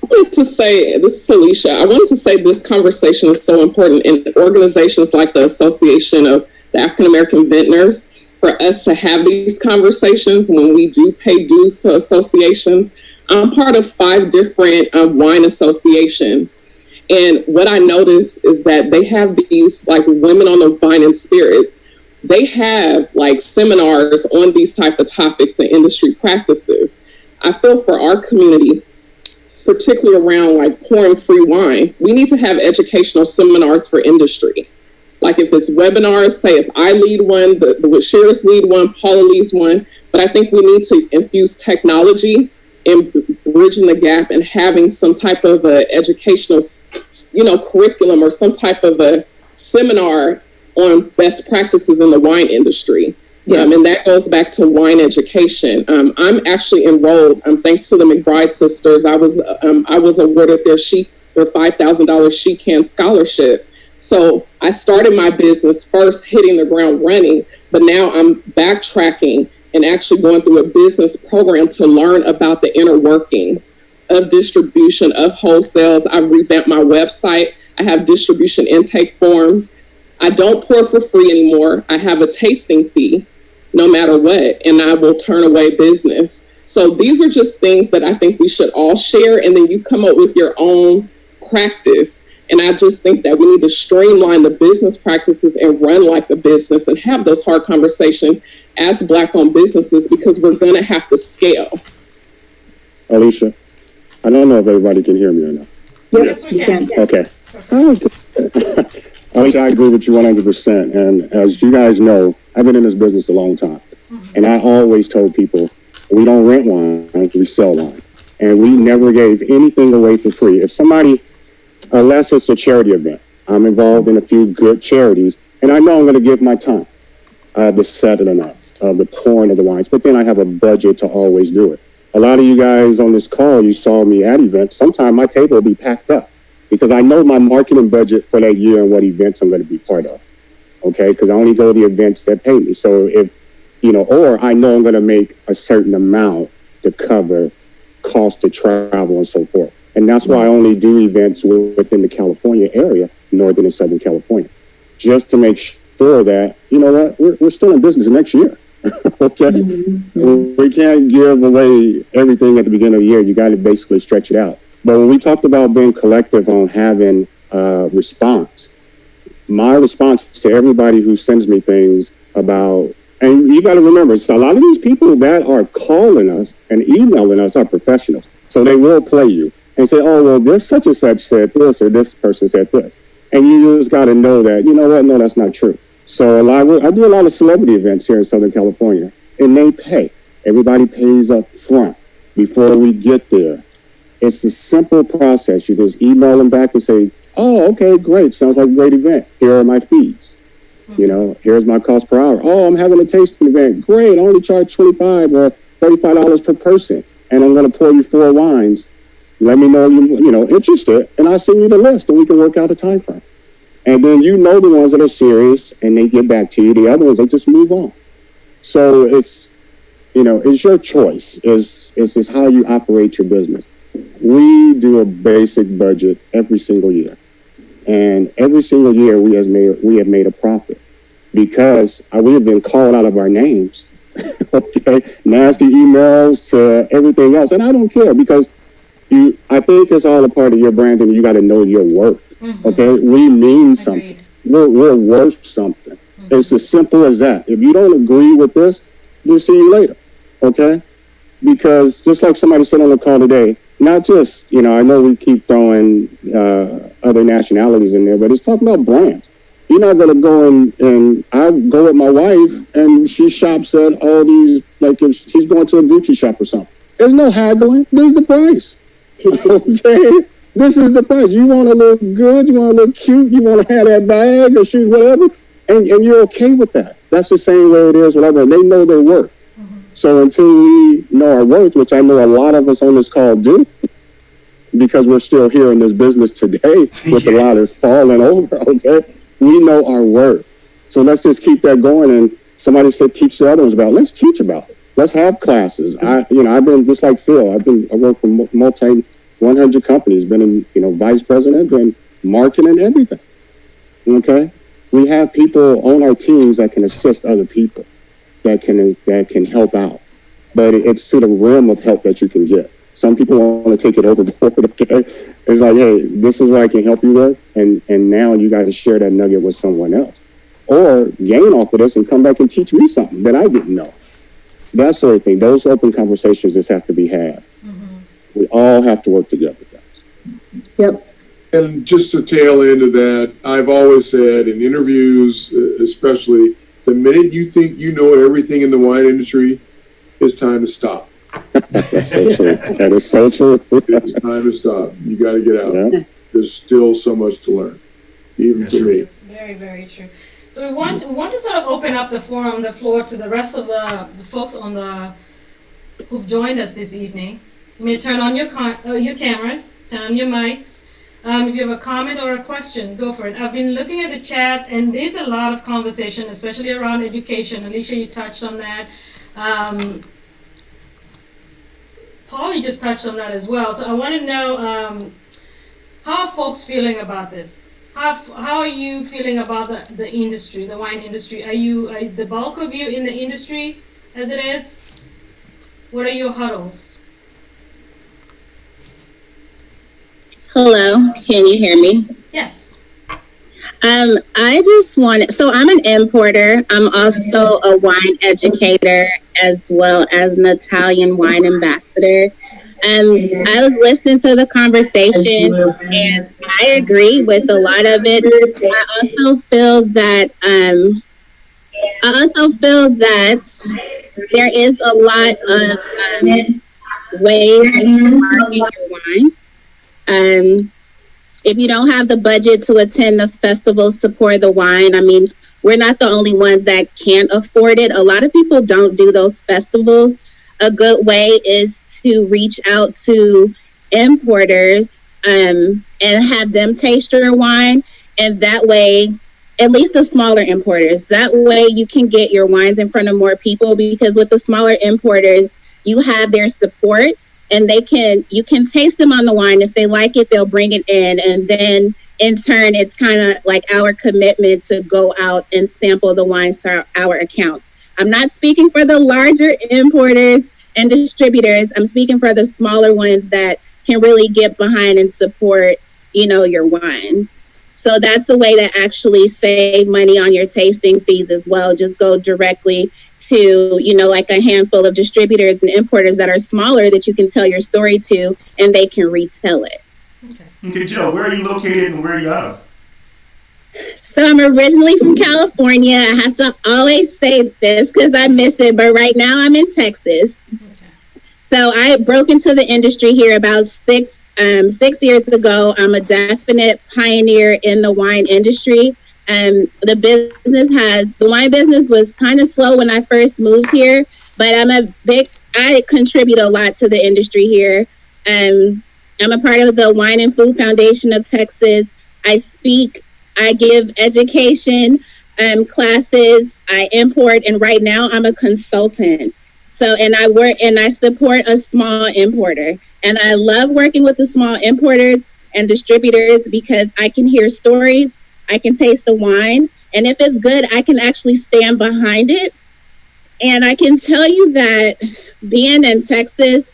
[SPEAKER 10] I wanted to say, this is Alicia, I wanted to say this conversation is so important in organizations like the Association of the African American Vintners, for us to have these conversations when we do pay dues to associations. I'm part of 5 different wine associations. And what I noticed is that they have these like Women on the Vine and Spirits. They have like seminars on these type of topics and industry practices. I feel for our community, particularly around like pouring free wine, we need to have educational seminars for industry. Like if it's webinars, say if I lead one, the Shears lead one, Paula leads one, but I think we need to infuse technology in bridging the gap and having some type of a educational, curriculum or some type of a seminar on best practices in the wine industry. Yeah. And that goes back to wine education. I'm actually enrolled, thanks to the McBride sisters. I was awarded their $5,000 She Can scholarship. So I started my business first hitting the ground running, but now I'm backtracking and actually going through a business program to learn about the inner workings of distribution, of wholesales. I've revamped my website. I have distribution intake forms. I don't pour for free anymore. I have a tasting fee no matter what, and I will turn away business. So these are just things that I think we should all share, and then you come up with your own practice. And I just think that we need to streamline the business practices and run like a business and have those hard conversations as Black-owned businesses, because we're going to have to scale.
[SPEAKER 11] Alicia, I don't know if everybody can hear me or not.
[SPEAKER 2] Yes, we can.
[SPEAKER 11] Okay. Alicia, I agree with you 100%. And as you guys know, I've been in this business a long time. Mm-hmm. And I always told people, we don't rent wine, we sell wine. And we never gave anything away for free. If somebody... unless it's a charity event. I'm involved in a few good charities, and I know I'm going to give my time, the setting up, the pouring of the wines, but then I have a budget to always do it. A lot of you guys on this call, you saw me at events. Sometimes my table will be packed up because I know my marketing budget for that year and what events I'm going to be part of, okay? Because I only go to the events that pay me. So if, or I know I'm going to make a certain amount to cover cost of travel and so forth. And that's why I only do events within the California area, Northern and Southern California, just to make sure that, we're still in business next year. Okay? Mm-hmm. We can't give away everything at the beginning of the year. You got to basically stretch it out. But when we talked about being collective on having response, my response to everybody who sends me things about, and you got to remember, so a lot of these people that are calling us and emailing us are professionals. So they will play you and say, oh, well, this such and such said this, or this person said this. And you just got to know that, you know what, no, that's not true. So I do a lot of celebrity events here in Southern California, and they pay. Everybody pays up front before we get there. It's a simple process. You just email them back and say, oh, okay, great. Sounds like a great event. Here are my fees. Here's my cost per hour. Oh, I'm having a tasting event. Great. I only charge $25 or $35 per person. And I'm going to pour you 4 wines. Let me know interested, and I'll send you the list, and we can work out a time frame. And then the ones that are serious, and they get back to you. The other ones, they just move on. So it's your choice. It's how you operate your business. We do a basic budget every single year, and every single year we have made a profit because we have been called out of our names. Okay, nasty emails to everything else, and I don't care because I think it's all a part of your brand, and you got to know your worth. Okay, we mean something. We're worth something. It's as simple as that. If you don't agree with this, we'll see you later. Okay, because just like somebody said on the call today, not just I know we keep throwing other nationalities in there, but it's talking about brands. You're not going to go and I go with my wife and she shops at all these, like if she's going to a Gucci shop or something. There's no haggling. There's the price. Okay? This is the price. You want to look good. You want to look cute. You want to have that bag or shoes, whatever. And you're okay with that. That's the same way it is, whatever. They know their worth. So until we know our worth, which I know a lot of us on this call do, because we're still here in this business today with a lot of falling over, okay? We know our worth. So let's just keep that going. And somebody said teach the others about it. Let's teach about it. Let's have classes. I've been just like Phil. I work for multi 100 companies, been in, vice president, been marketing, everything. Okay? We have people on our teams that can assist other people, that can help out. But it's to the realm of help that you can get. Some people want to take it overboard, okay? It's like, hey, this is what I can help you with, and now you got to share that nugget with someone else. Or gain off of this and come back and teach me something that I didn't know. That sort of thing. Those open conversations just have to be had. We all have to work together, guys.
[SPEAKER 5] Yep.
[SPEAKER 6] And just to tail into that, I've always said in interviews, especially, the minute you think you know everything in the wine industry, it's time to stop.
[SPEAKER 11] That's so true. That is so true.
[SPEAKER 6] It's time to stop. You got to get out.
[SPEAKER 11] Yeah.
[SPEAKER 6] There's still so much to learn, even for me.
[SPEAKER 2] It's very, very true. So we want to sort of open up the floor to the rest of the folks who've joined us this evening. You may turn on your cameras, turn on your mics. If you have a comment or a question, go for it. I've been looking at the chat, and there's a lot of conversation, especially around education. Alicia, you touched on that. Paul, you just touched on that as well. So I want to know, how are folks feeling about this? How are you feeling about the industry, the wine industry? Are the bulk of you in the industry as it is? What are your huddles?
[SPEAKER 12] Hello, can you hear me?
[SPEAKER 2] Yes.
[SPEAKER 12] I just wanted, so I'm an importer. I'm also a wine educator as well as an Italian wine ambassador. I was listening to the conversation and I agree with a lot of it. I also feel that there is a lot of ways to market your wine. If you don't have the budget to attend the festivals to pour the wine, I mean, we're not the only ones that can't afford it. A lot of people don't do those festivals. A good way is to reach out to importers and have them taste your wine. And that way, at least the smaller importers, that way you can get your wines in front of more people, because with the smaller importers, you have their support. And you can taste them on the wine. If they like it, they'll bring it in. And then in turn, it's kind of like our commitment to go out and sample the wines to our accounts. I'm not speaking for the larger importers and distributors. I'm speaking for the smaller ones that can really get behind and support, your wines. So that's a way to actually save money on your tasting fees as well. Just go directly to, like a handful of distributors and importers that are smaller that you can tell your story to, and they can retell it.
[SPEAKER 4] Okay, Joe, where are you located and where are you out of?
[SPEAKER 12] So I'm originally from California. I have to always say this because I miss it, but right now I'm in Texas. So I broke into the industry here about 6 years ago. I'm a definite pioneer in the wine industry. The wine business was kind of slow when I first moved here, but I contribute a lot to the industry here. I'm a part of the Wine and Food Foundation of Texas. I speak, I give education classes, I import, and right now I'm a consultant. So, and I work and I support a small importer. And I love working with the small importers and distributors because I can hear stories, I can taste the wine, and if it's good, I can actually stand behind it. And I can tell you that being in Texas,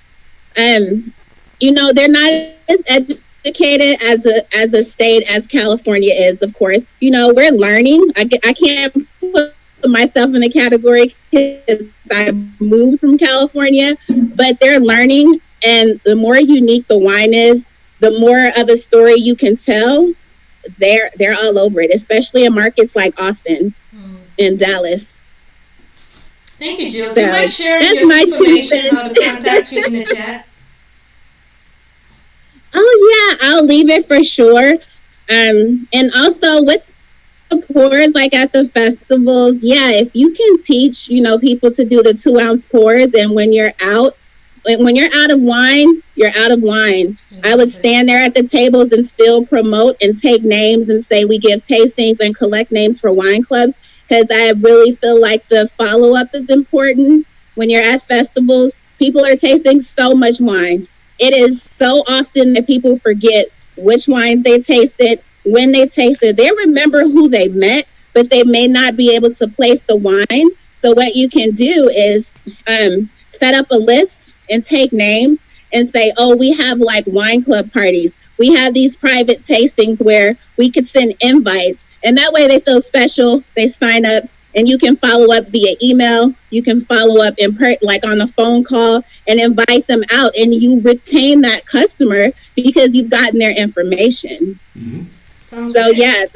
[SPEAKER 12] you know, they're not as educated as a state as California is, of course. You know, we're learning. I can't put myself in a category because I moved from California, but they're learning. And the more unique the wine is, the more of a story you can tell. They're all over it, especially in markets like Austin and Dallas.
[SPEAKER 2] Thank you, Jill. Do you mind sharing your information, how to contact you in the chat?
[SPEAKER 12] Oh yeah, I'll leave it for sure. And also with the pours, like at the festivals, yeah, if you can teach, you know, people to do the 2-ounce pours, and when you're out of wine, you're out of wine. I would stand there at the tables and still promote and take names and say we give tastings and collect names for wine clubs, because I really feel like the follow-up is important. When you're at festivals, people are tasting so much wine. It is so often that people forget which wines they tasted, when they tasted. They remember who they met, but they may not be able to place the wine. So what you can do is set up a list and take names and say, oh, we have like wine club parties. We have these private tastings where we could send invites. And that way they feel special. They sign up, and you can follow up via email. You can follow up like on a phone call and invite them out. And you retain that customer because you've gotten their information. Mm-hmm. So yeah,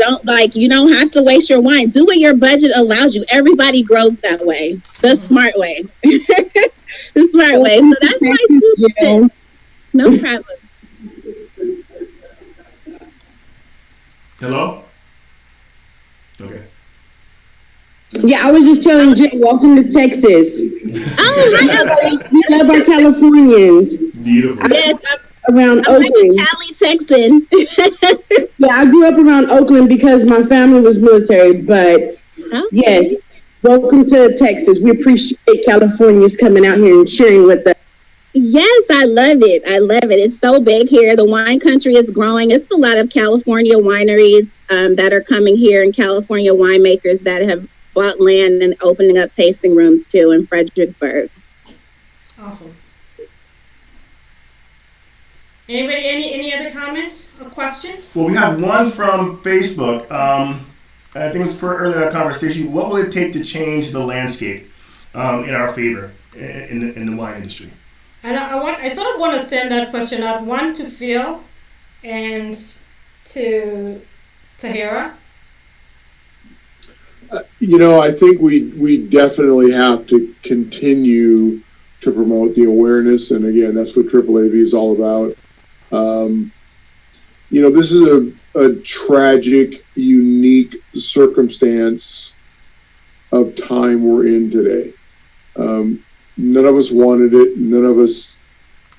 [SPEAKER 12] you don't have to waste your wine. Do what your budget allows you. Everybody grows that way. The smart way. The smart way. So that's my 2 cents. No problem.
[SPEAKER 4] Hello? Okay.
[SPEAKER 8] Yeah, I was just telling Jill, welcome to Texas.
[SPEAKER 12] Oh,
[SPEAKER 8] we love our Californians.
[SPEAKER 4] Beautiful.
[SPEAKER 12] Yes,
[SPEAKER 8] around
[SPEAKER 12] I'm
[SPEAKER 8] Oakland.
[SPEAKER 12] like a Cali Texan.
[SPEAKER 8] Yeah, I grew up around Oakland because my family was military, but yes, welcome to Texas. We appreciate Californians coming out here and sharing with us.
[SPEAKER 12] Yes, I love it. I love it. It's so big here. The wine country is growing. It's a lot of California wineries that are coming here, and California winemakers that have bought land and opening up tasting rooms too in Fredericksburg.
[SPEAKER 2] Awesome. Anybody, any other comments or questions?
[SPEAKER 4] Well, we have one from Facebook. I think it was for earlier conversation. What will it take to change the landscape in our favor in the wine industry?
[SPEAKER 2] And I sort of want to send that question out, one to Phil and to Tahira.
[SPEAKER 6] I think we definitely have to continue to promote the awareness, and again, that's what AAAV is all about. This is a tragic, unique circumstance of time we're in today. None of us wanted it. None of us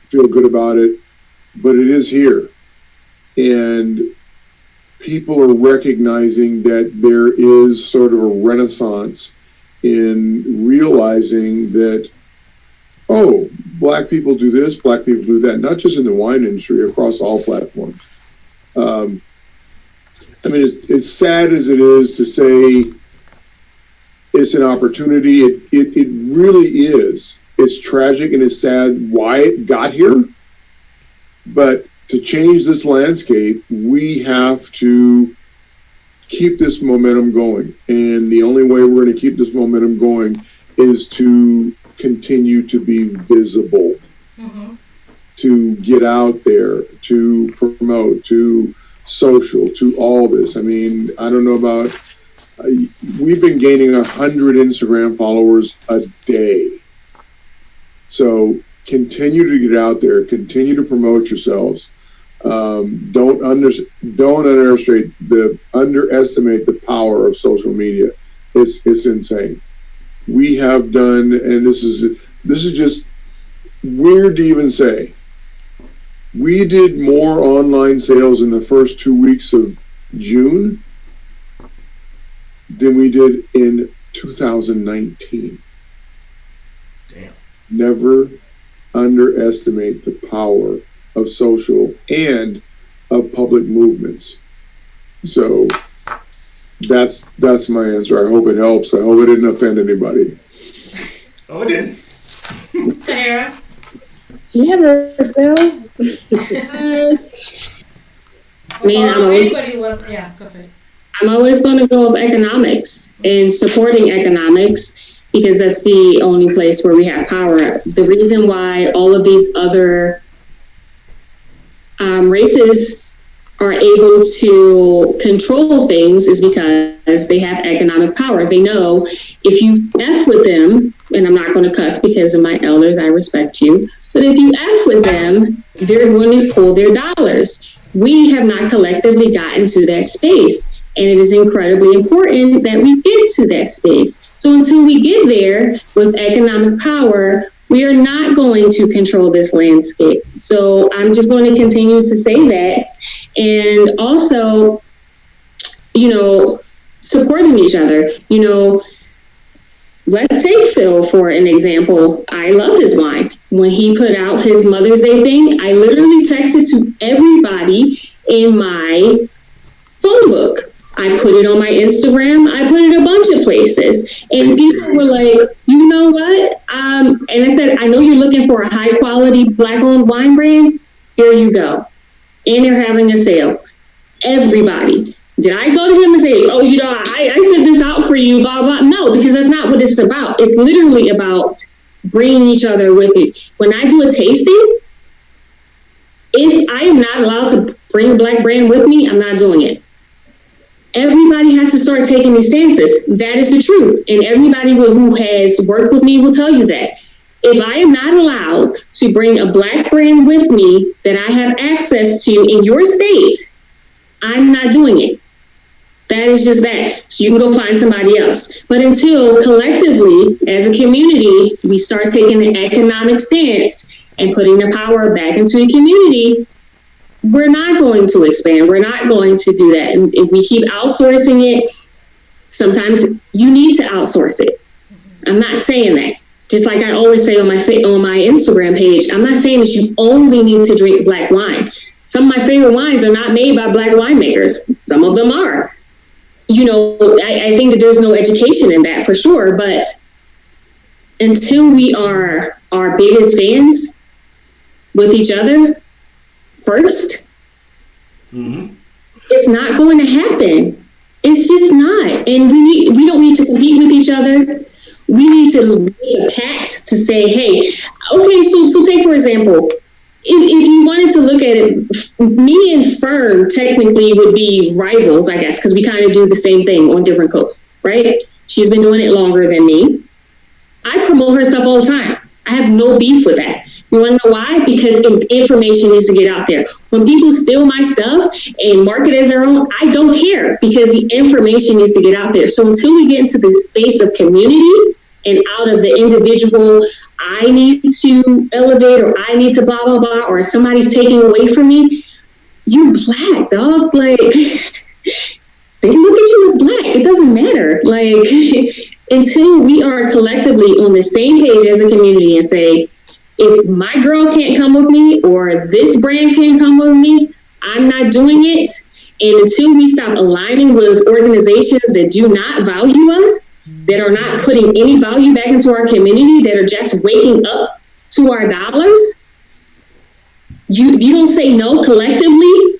[SPEAKER 6] feel good about it, but it is here. And people are recognizing that there is sort of a renaissance in realizing that, oh, Black people do this, Black people do that, not just in the wine industry, across all platforms. As sad as it is to say it's an opportunity, it really is. It's tragic and it's sad why it got here. But to change this landscape, we have to keep this momentum going. And the only way we're going to keep this momentum going is to continue to be visible, to get out there, to promote, to social, to all this. I don't know about, we've been gaining 100 Instagram followers a day. So continue to get out there, continue to promote yourselves. Don't underestimate the power of social media. It's insane. We have done, and this is just weird to even say, We did more online sales in the first 2 weeks of June than we did in 2019.
[SPEAKER 4] Damn.
[SPEAKER 6] Never underestimate the power of social and of public movements. So that's my answer. I hope it helps. I hope it didn't offend anybody.
[SPEAKER 4] Oh, it didn't.
[SPEAKER 2] Sarah?
[SPEAKER 8] Never, Phil.
[SPEAKER 2] Anybody was, yeah, go ahead.
[SPEAKER 7] I'm always going to go with economics and supporting economics because that's the only place where we have power. The reason why all of these other races are able to control things is because they have economic power. They know if you F with them, and I'm not going to cuss because of my elders, I respect you, but if you F with them, they're going to pull their dollars. We have not collectively gotten to that space, and it is incredibly important that we get to that space. So until we get there with economic power, we are not going to control this landscape. So I'm just going to continue to say that. And also, supporting each other. Let's take Phil for an example. I love his wine. When he put out his Mother's Day thing, I literally texted to everybody in my phone book. I put it on my Instagram. I put it a bunch of places. And people were like, you know what? And I said, I know you're looking for a high quality Black-owned wine brand. Here you go. And they're having a sale. Everybody. Did I go to him and say, oh, I sent this out for you, blah, blah? No, because that's not what it's about. It's literally about bringing each other with you. When I do a tasting, if I am not allowed to bring a Black brand with me, I'm not doing it. Everybody has to start taking these stances. That is the truth. And everybody who has worked with me will tell you that. If I am not allowed to bring a Black brand with me that I have access to in your state, I'm not doing it. That is just that. So you can go find somebody else. But until collectively, as a community, we start taking an economic stance and putting the power back into the community, we're not going to expand. We're not going to do that. And if we keep outsourcing it, sometimes you need to outsource it. I'm not saying that. Just like I always say on my Instagram page, I'm not saying that you only need to drink Black wine. Some of my favorite wines are not made by Black winemakers. Some of them are. I think that there's no education in that for sure. But until we are our biggest fans with each other first, it's not going to happen. It's just not. And we don't need to compete with each other. We need to make a pact to say, hey, okay, so take for example, if you wanted to look at it, me and Fern technically would be rivals, I guess, because we kind of do the same thing on different coasts, right? She's been doing it longer than me. I promote her stuff all the time. I have no beef with that. You want to know why? Because information needs to get out there. When people steal my stuff and market as their own, I don't care because the information needs to get out there. So until we get into this space of community and out of the individual, I need to elevate or I need to blah, blah, blah, or somebody's taking away from me, you Black, dog. Like, they look at you as Black. It doesn't matter. Like, until we are collectively on the same page as a community and say, if my girl can't come with me or this brand can't come with me, I'm not doing it. And until we stop aligning with organizations that do not value us, that are not putting any value back into our community, that are just waking up to our dollars, you don't say no collectively,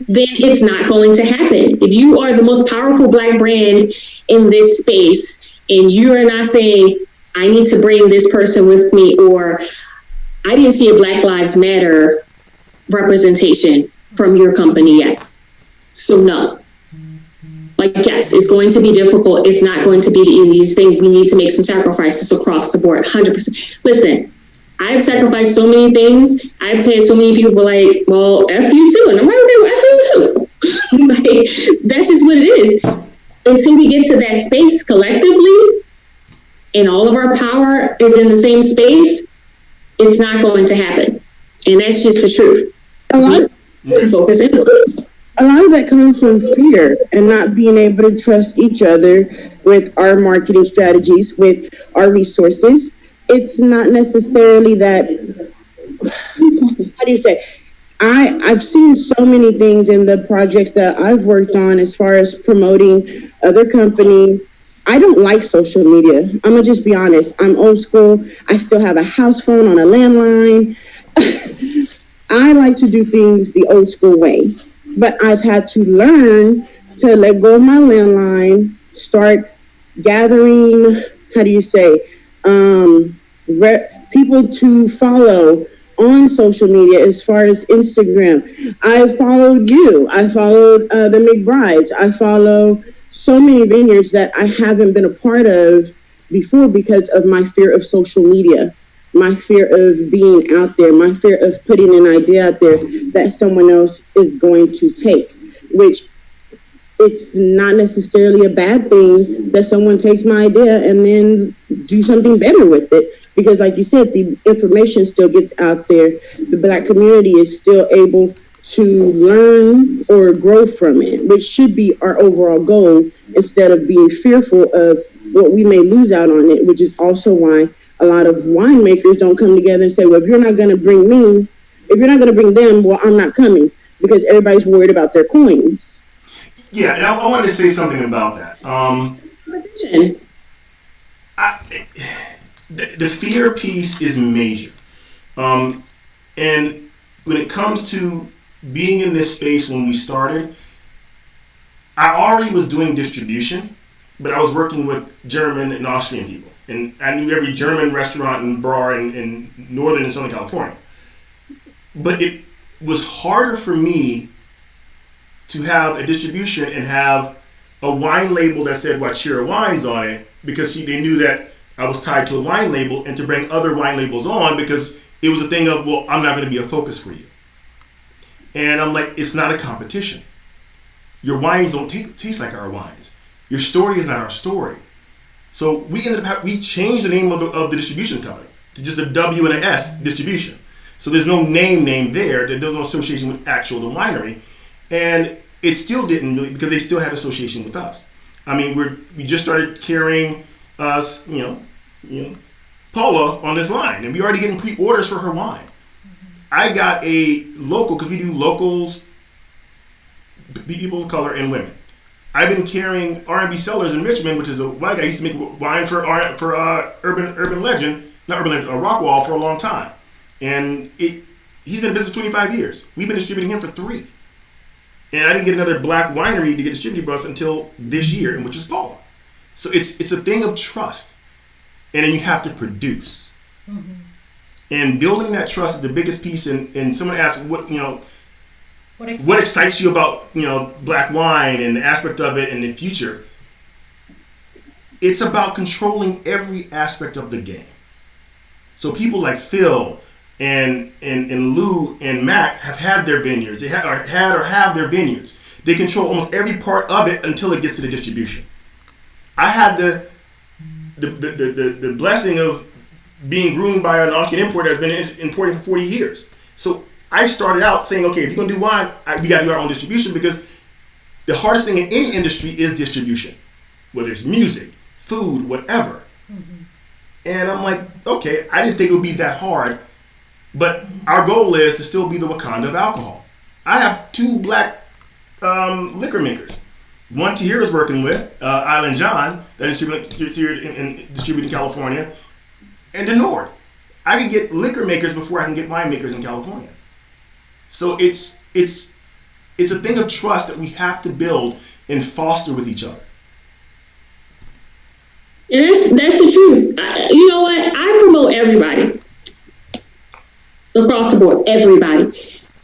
[SPEAKER 7] then it's not going to happen. If you are the most powerful Black brand in this space and you are not saying, I need to bring this person with me, or I didn't see a Black Lives Matter representation from your company yet. So no. Like, yes, it's going to be difficult. It's not going to be the easiest thing. We need to make some sacrifices across the board, 100%. Listen, I've sacrificed so many things. I've had so many people like, well, F you too. And I'm like, okay, well, F you too. Like, that's just what it is. Until we get to that space collectively, and all of our power is in the same space, it's not going to happen. And that's just the truth.
[SPEAKER 8] A lot
[SPEAKER 7] Focus in.
[SPEAKER 8] A lot of that comes from fear and not being able to trust each other with our marketing strategies, with our resources. It's not necessarily that, how do you say, I've seen so many things in the projects that I've worked on as far as promoting other companies. I don't like social media. I'm gonna just be honest. I'm old school. I still have a house phone on a landline. I like to do things the old school way, but I've had to learn to let go of my landline, start gathering, how do you say, people to follow on social media as far as Instagram. I followed you. I followed the McBrides. I follow so many vineyards that I haven't been a part of before because of my fear of social media, my fear of being out there, my fear of putting an idea out there that someone else is going to take, which it's not necessarily a bad thing that someone takes my idea and then do something better with it. Because like you said, the information still gets out there. The Black community is still able to learn or grow from it, which should be our overall goal, instead of being fearful of what we may lose out on it, which is also why a lot of winemakers don't come together and say, well, if you're not going to bring me, if you're not going to bring them, well, I'm not coming, because everybody's worried about their coins.
[SPEAKER 4] Yeah, and I wanted to say something about that. The fear piece is major. And when it comes to being in this space when we started, I already was doing distribution, but I was working with German and Austrian people. And I knew every German restaurant and bar in Northern and Southern California. But it was harder for me to have a distribution and have a wine label that said Wachira Wines on it, because they knew that I was tied to a wine label, and to bring other wine labels on because it was a thing of, well, I'm not going to be a focus for you. And I'm like, it's not a competition. Your wines don't taste like our wines. Your story is not our story. So we changed the name of the distribution company to just a W and an S distribution. So there's no name there. There's no association with the winery. And it still didn't really, because they still had association with us. I mean, we just started carrying us, Paula on this line, and we already getting pre-orders for her wine. I got a local, because we do locals, people of color, and women. I've been carrying R&B Cellars in Richmond, which is a white guy who used to make wine for Urban Legend, Rockwall, for a long time. And he's been in business 25 years. We've been distributing him for 3. And I didn't get another Black winery to get distributed by us until this year, which is Paula. So it's a thing of trust. And then you have to produce. Mm-hmm. And building that trust is the biggest piece. And someone asked, what excites you about Black wine and the aspect of it and the future? It's about controlling every aspect of the game. So people like Phil and Lou and Mac have had their vineyards. They have their vineyards. They control almost every part of it until it gets to the distribution. I had the blessing of being groomed by an Austrian importer that's been importing for 40 years. So I started out saying, okay, if you're going to do wine, we got to do our own distribution, because the hardest thing in any industry is distribution, whether it's music, food, whatever. Mm-hmm. And I'm like, okay, I didn't think it would be that hard, but our goal is to still be the Wakanda of alcohol. I have 2 Black liquor makers. One Tahira's working with, Island John, that is distributed in California, and Denord. I can get liquor makers before I can get wine makers in California. So it's a thing of trust that we have to build and foster with each other.
[SPEAKER 7] And that's the truth. You know what? I promote everybody across the board. Everybody.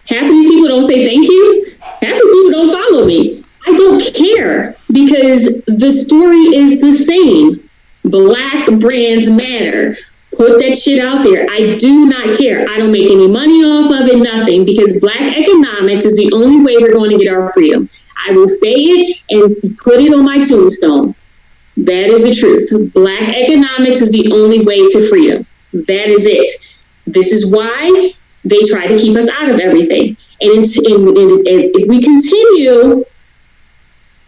[SPEAKER 7] Half of these people don't say thank you. Half of these people don't follow me. I don't care, because the story is the same. Black brands matter. Put that shit out there. I do not care. I don't make any money off of it, nothing, because Black economics is the only way we're going to get our freedom. I will say it and put it on my tombstone. That is the truth. Black economics is the only way to freedom. That is it. This is why they try to keep us out of everything. And if we continue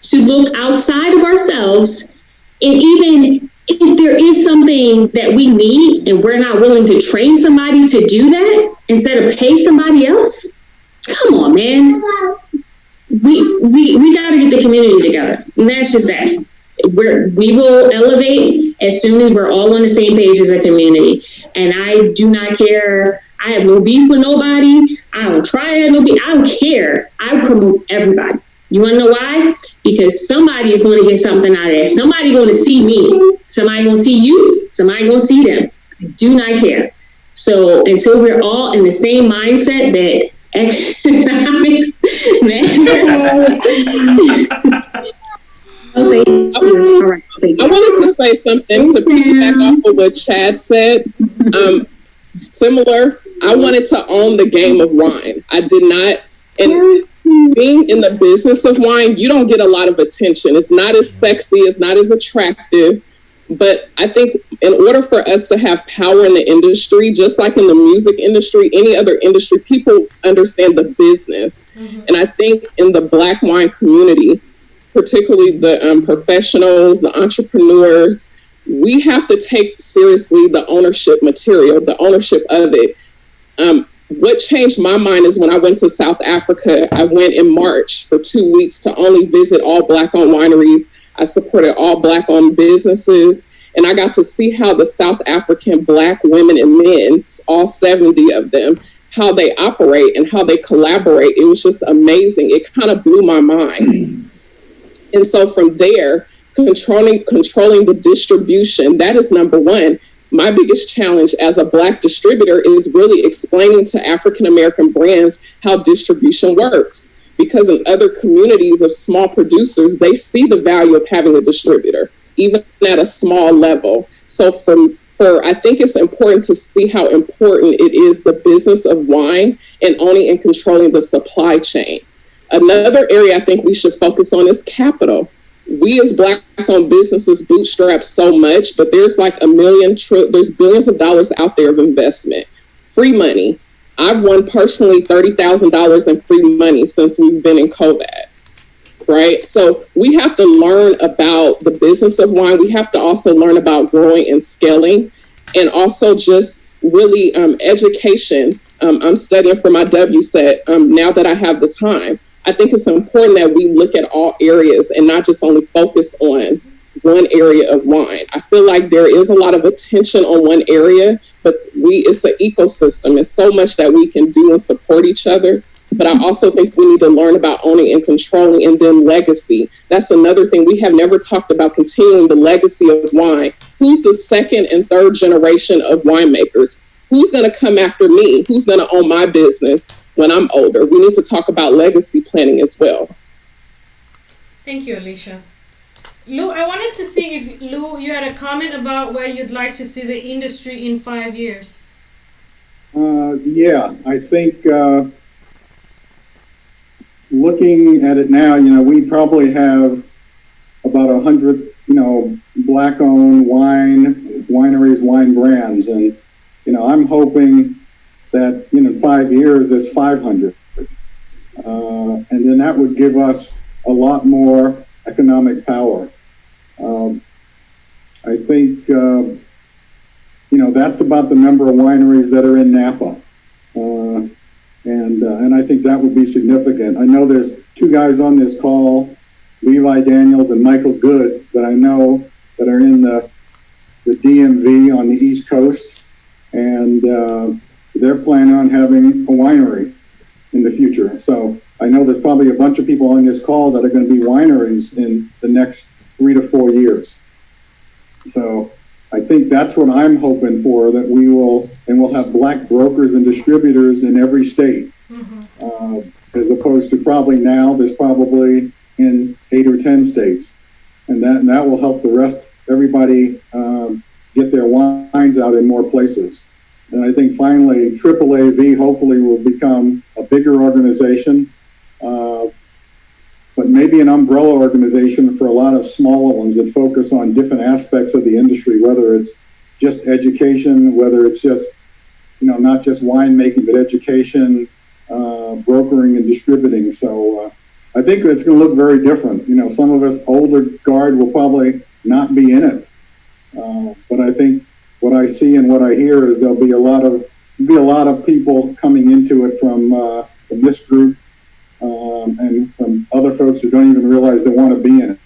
[SPEAKER 7] to look outside of ourselves, and even if there is something that we need and we're not willing to train somebody to do that instead of pay somebody else, come on, man. We got to get the community together. And that's just that. We will elevate as soon as we're all on the same page as a community. And I do not care. I have no beef with nobody. I don't try to have no beef. I don't care. I promote everybody. You want to know why? Because somebody is going to get something out of it. Somebody going to see me. Somebody going to see you. Somebody going to see them. I do not care. So until we're all in the same mindset that economics,
[SPEAKER 10] I wanted to say something to piggyback off of what Chad said. Similar, I wanted to own the game of wine. I did not, and being in the business of wine, you don't get a lot of attention. It's not as sexy, it's not as attractive. But I think in order for us to have power in the industry, just like in the music industry, any other industry, people understand the business. Mm-hmm. And I think in the Black wine community, particularly the professionals, the entrepreneurs, we have to take seriously the ownership material, the ownership of it. What changed my mind is when I went to South Africa. I went in March for 2 weeks to only visit all Black-owned wineries. I supported all Black-owned businesses, and I got to see how the South African Black women and men, all 70 of them, how they operate and how they collaborate. It was just amazing. It kind of blew my mind. And so from there, controlling the distribution, that is number one. My biggest challenge as a Black distributor is really explaining to African-American brands how distribution works. Because in other communities of small producers, they see the value of having a distributor, even at a small level. So I think it's important to see how important it is, the business of wine and owning and controlling the supply chain. Another area I think we should focus on is capital. We as Black-owned businesses bootstrap so much, but there's like there's billions of dollars out there of investment, free money. I've won personally $30,000 in free money since we've been in COVID, right? So we have to learn about the business of wine. We have to also learn about growing and scaling, and also just really education. I'm studying for my WSET now that I have the time. I think it's important that we look at all areas and not just only focus on one area of wine. I feel like there is a lot of attention on one area, but it's an ecosystem. It's so much that we can do and support each other. But I also think we need to learn about owning and controlling, and then legacy. That's another thing. We have never talked about continuing the legacy of wine. Who's the second and third generation of winemakers? Who's going to come after me? Who's going to own my business when I'm older? We need to talk about legacy planning as well.
[SPEAKER 2] Thank you, Alicia. Lou, I wanted to see if, Lou, you had a comment about where you'd like to see the industry in 5 years.
[SPEAKER 3] Yeah, I think looking at it now, we probably have about 100, Black-owned wineries, wine brands. And, I'm hoping that in 5 years, there's 500. And then that would give us a lot more economic power. I think, that's about the number of wineries that are in Napa. And I think that would be significant. I know there's two guys on this call, Levi Daniels and Michael Good, that I know that are in the DMV on the East Coast. And they're planning on having a winery in the future. So I know there's probably a bunch of people on this call that are going to be wineries in the next 3 to 4 years. So I think that's what I'm hoping for, that we'll have Black brokers and distributors in every state, as opposed to probably now there's probably in 8 or 10 states. And that will help everybody get their wines out in more places. And I think finally, AAAV hopefully will become a bigger organization, but maybe an umbrella organization for a lot of smaller ones that focus on different aspects of the industry, whether it's just education, whether it's just, not just winemaking, but education, brokering and distributing. So I think it's going to look very different. Some of us older guard will probably not be in it. But I think what I see and what I hear is there'll be a lot of people coming into it from this group and from other folks who don't even realize they want to be in it.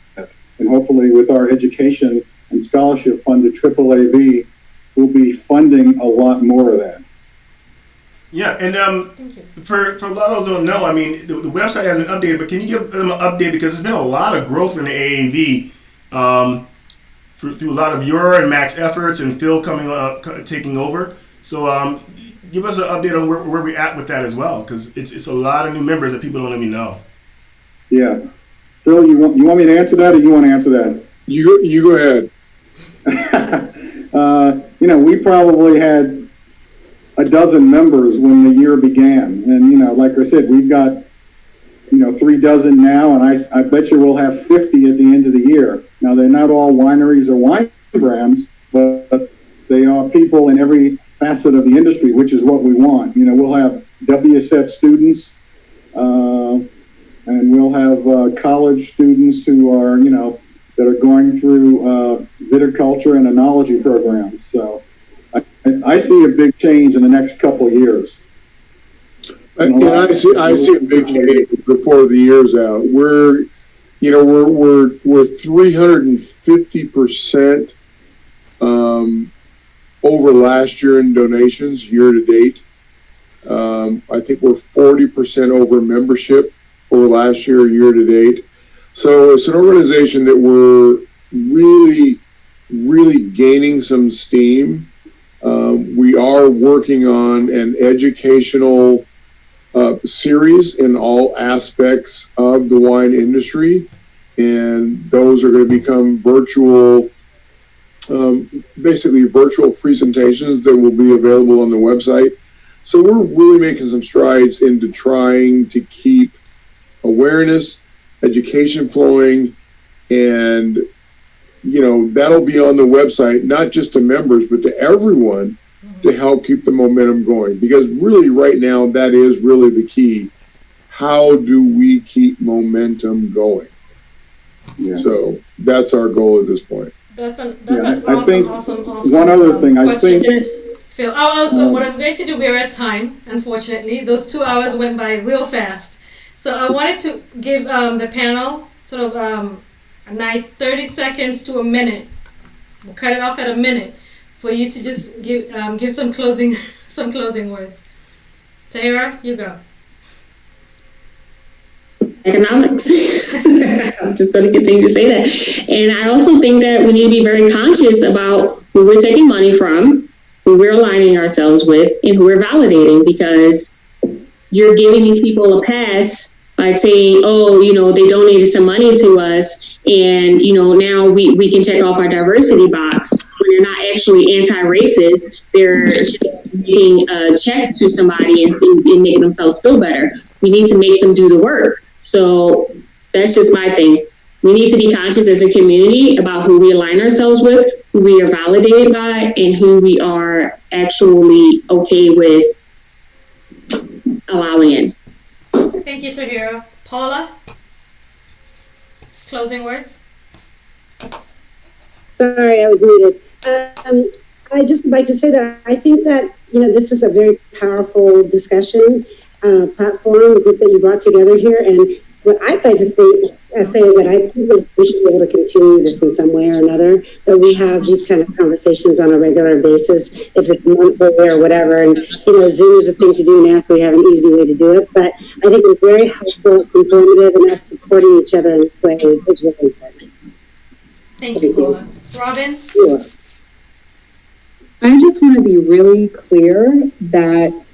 [SPEAKER 3] And hopefully with our education and scholarship funded AAAV, we'll be funding a lot more of that.
[SPEAKER 4] Yeah, and for a lot of those who don't know, I mean, the website hasn't been updated, but can you give them an update, because there's been a lot of growth in the AAV through a lot of your and Mac's efforts and Phil taking over. So give us an update on where we're at with that as well, because it's a lot of new members that people don't even know. Yeah,
[SPEAKER 3] Phil, you want me to answer that, or you want to answer that?
[SPEAKER 6] You go ahead.
[SPEAKER 3] We probably had a dozen members when the year began. And, like I said, we've got, 3 dozen now, and I bet you we'll have 50 at the end of the year. Now, they're not all wineries or wine brands, but they are people in every facet of the industry, which is what we want. We'll have WSET students, and we'll have college students who are, that are going through viticulture and enology programs. So I see a big change in the next couple of yeers.
[SPEAKER 6] And I see a big change before the year's out. We're 350% over last year in donations year to date. I think we're 40% over membership over last year to date. So it's an organization that we're really, really gaining some steam. We are working on an educational series in all aspects of the wine industry, and those are going to become virtual, basically virtual presentations that will be available on the website. So we're really making some strides into trying to keep awareness, education flowing, and that'll be on the website, not just to members, but to everyone, to help keep the momentum going. Because really right now, that is really the key. How do we keep momentum going? Yeah. So that's our goal at this point.
[SPEAKER 2] That's an awesome
[SPEAKER 3] one other thing,
[SPEAKER 2] question. Phil, what I'm going to do, we're at time, unfortunately. Those 2 hours went by real fast. So I wanted to give the panel sort of a nice 30 seconds to a minute. We'll cut it off at a minute for you to just give some closing words. Tahira, you go.
[SPEAKER 7] Economics. I'm just going to continue to say that. And I also think that we need to be very conscious about who we're taking money from, who we're aligning ourselves with, and who we're validating, because you're giving these people a pass by saying, they donated some money to us, and, now we can check off our diversity box. When they're not actually anti-racist, they're making a check to somebody and making themselves feel better. We need to make them do the work. So that's just my thing. We need to be conscious as a community about who we align ourselves with, who we are validated by, and who we are actually okay with allowing in.
[SPEAKER 2] Thank you, Tahira. Paula, closing words?
[SPEAKER 1] Sorry, I was muted. I just would like to say that I think that, this was a very powerful discussion platform, the group that you brought together here. And what I'd like to say is that I think that we should be able to continue this in some way or another, that we have these kind of conversations on a regular basis, if it's monthly or whatever. And, Zoom is a thing to do now, so we have an easy way to do it. But I think it's very helpful, it's informative, and us supporting each other in this way is really important.
[SPEAKER 2] Thank you, Paula. Robin?
[SPEAKER 1] Sure.
[SPEAKER 5] I just want to be really clear that,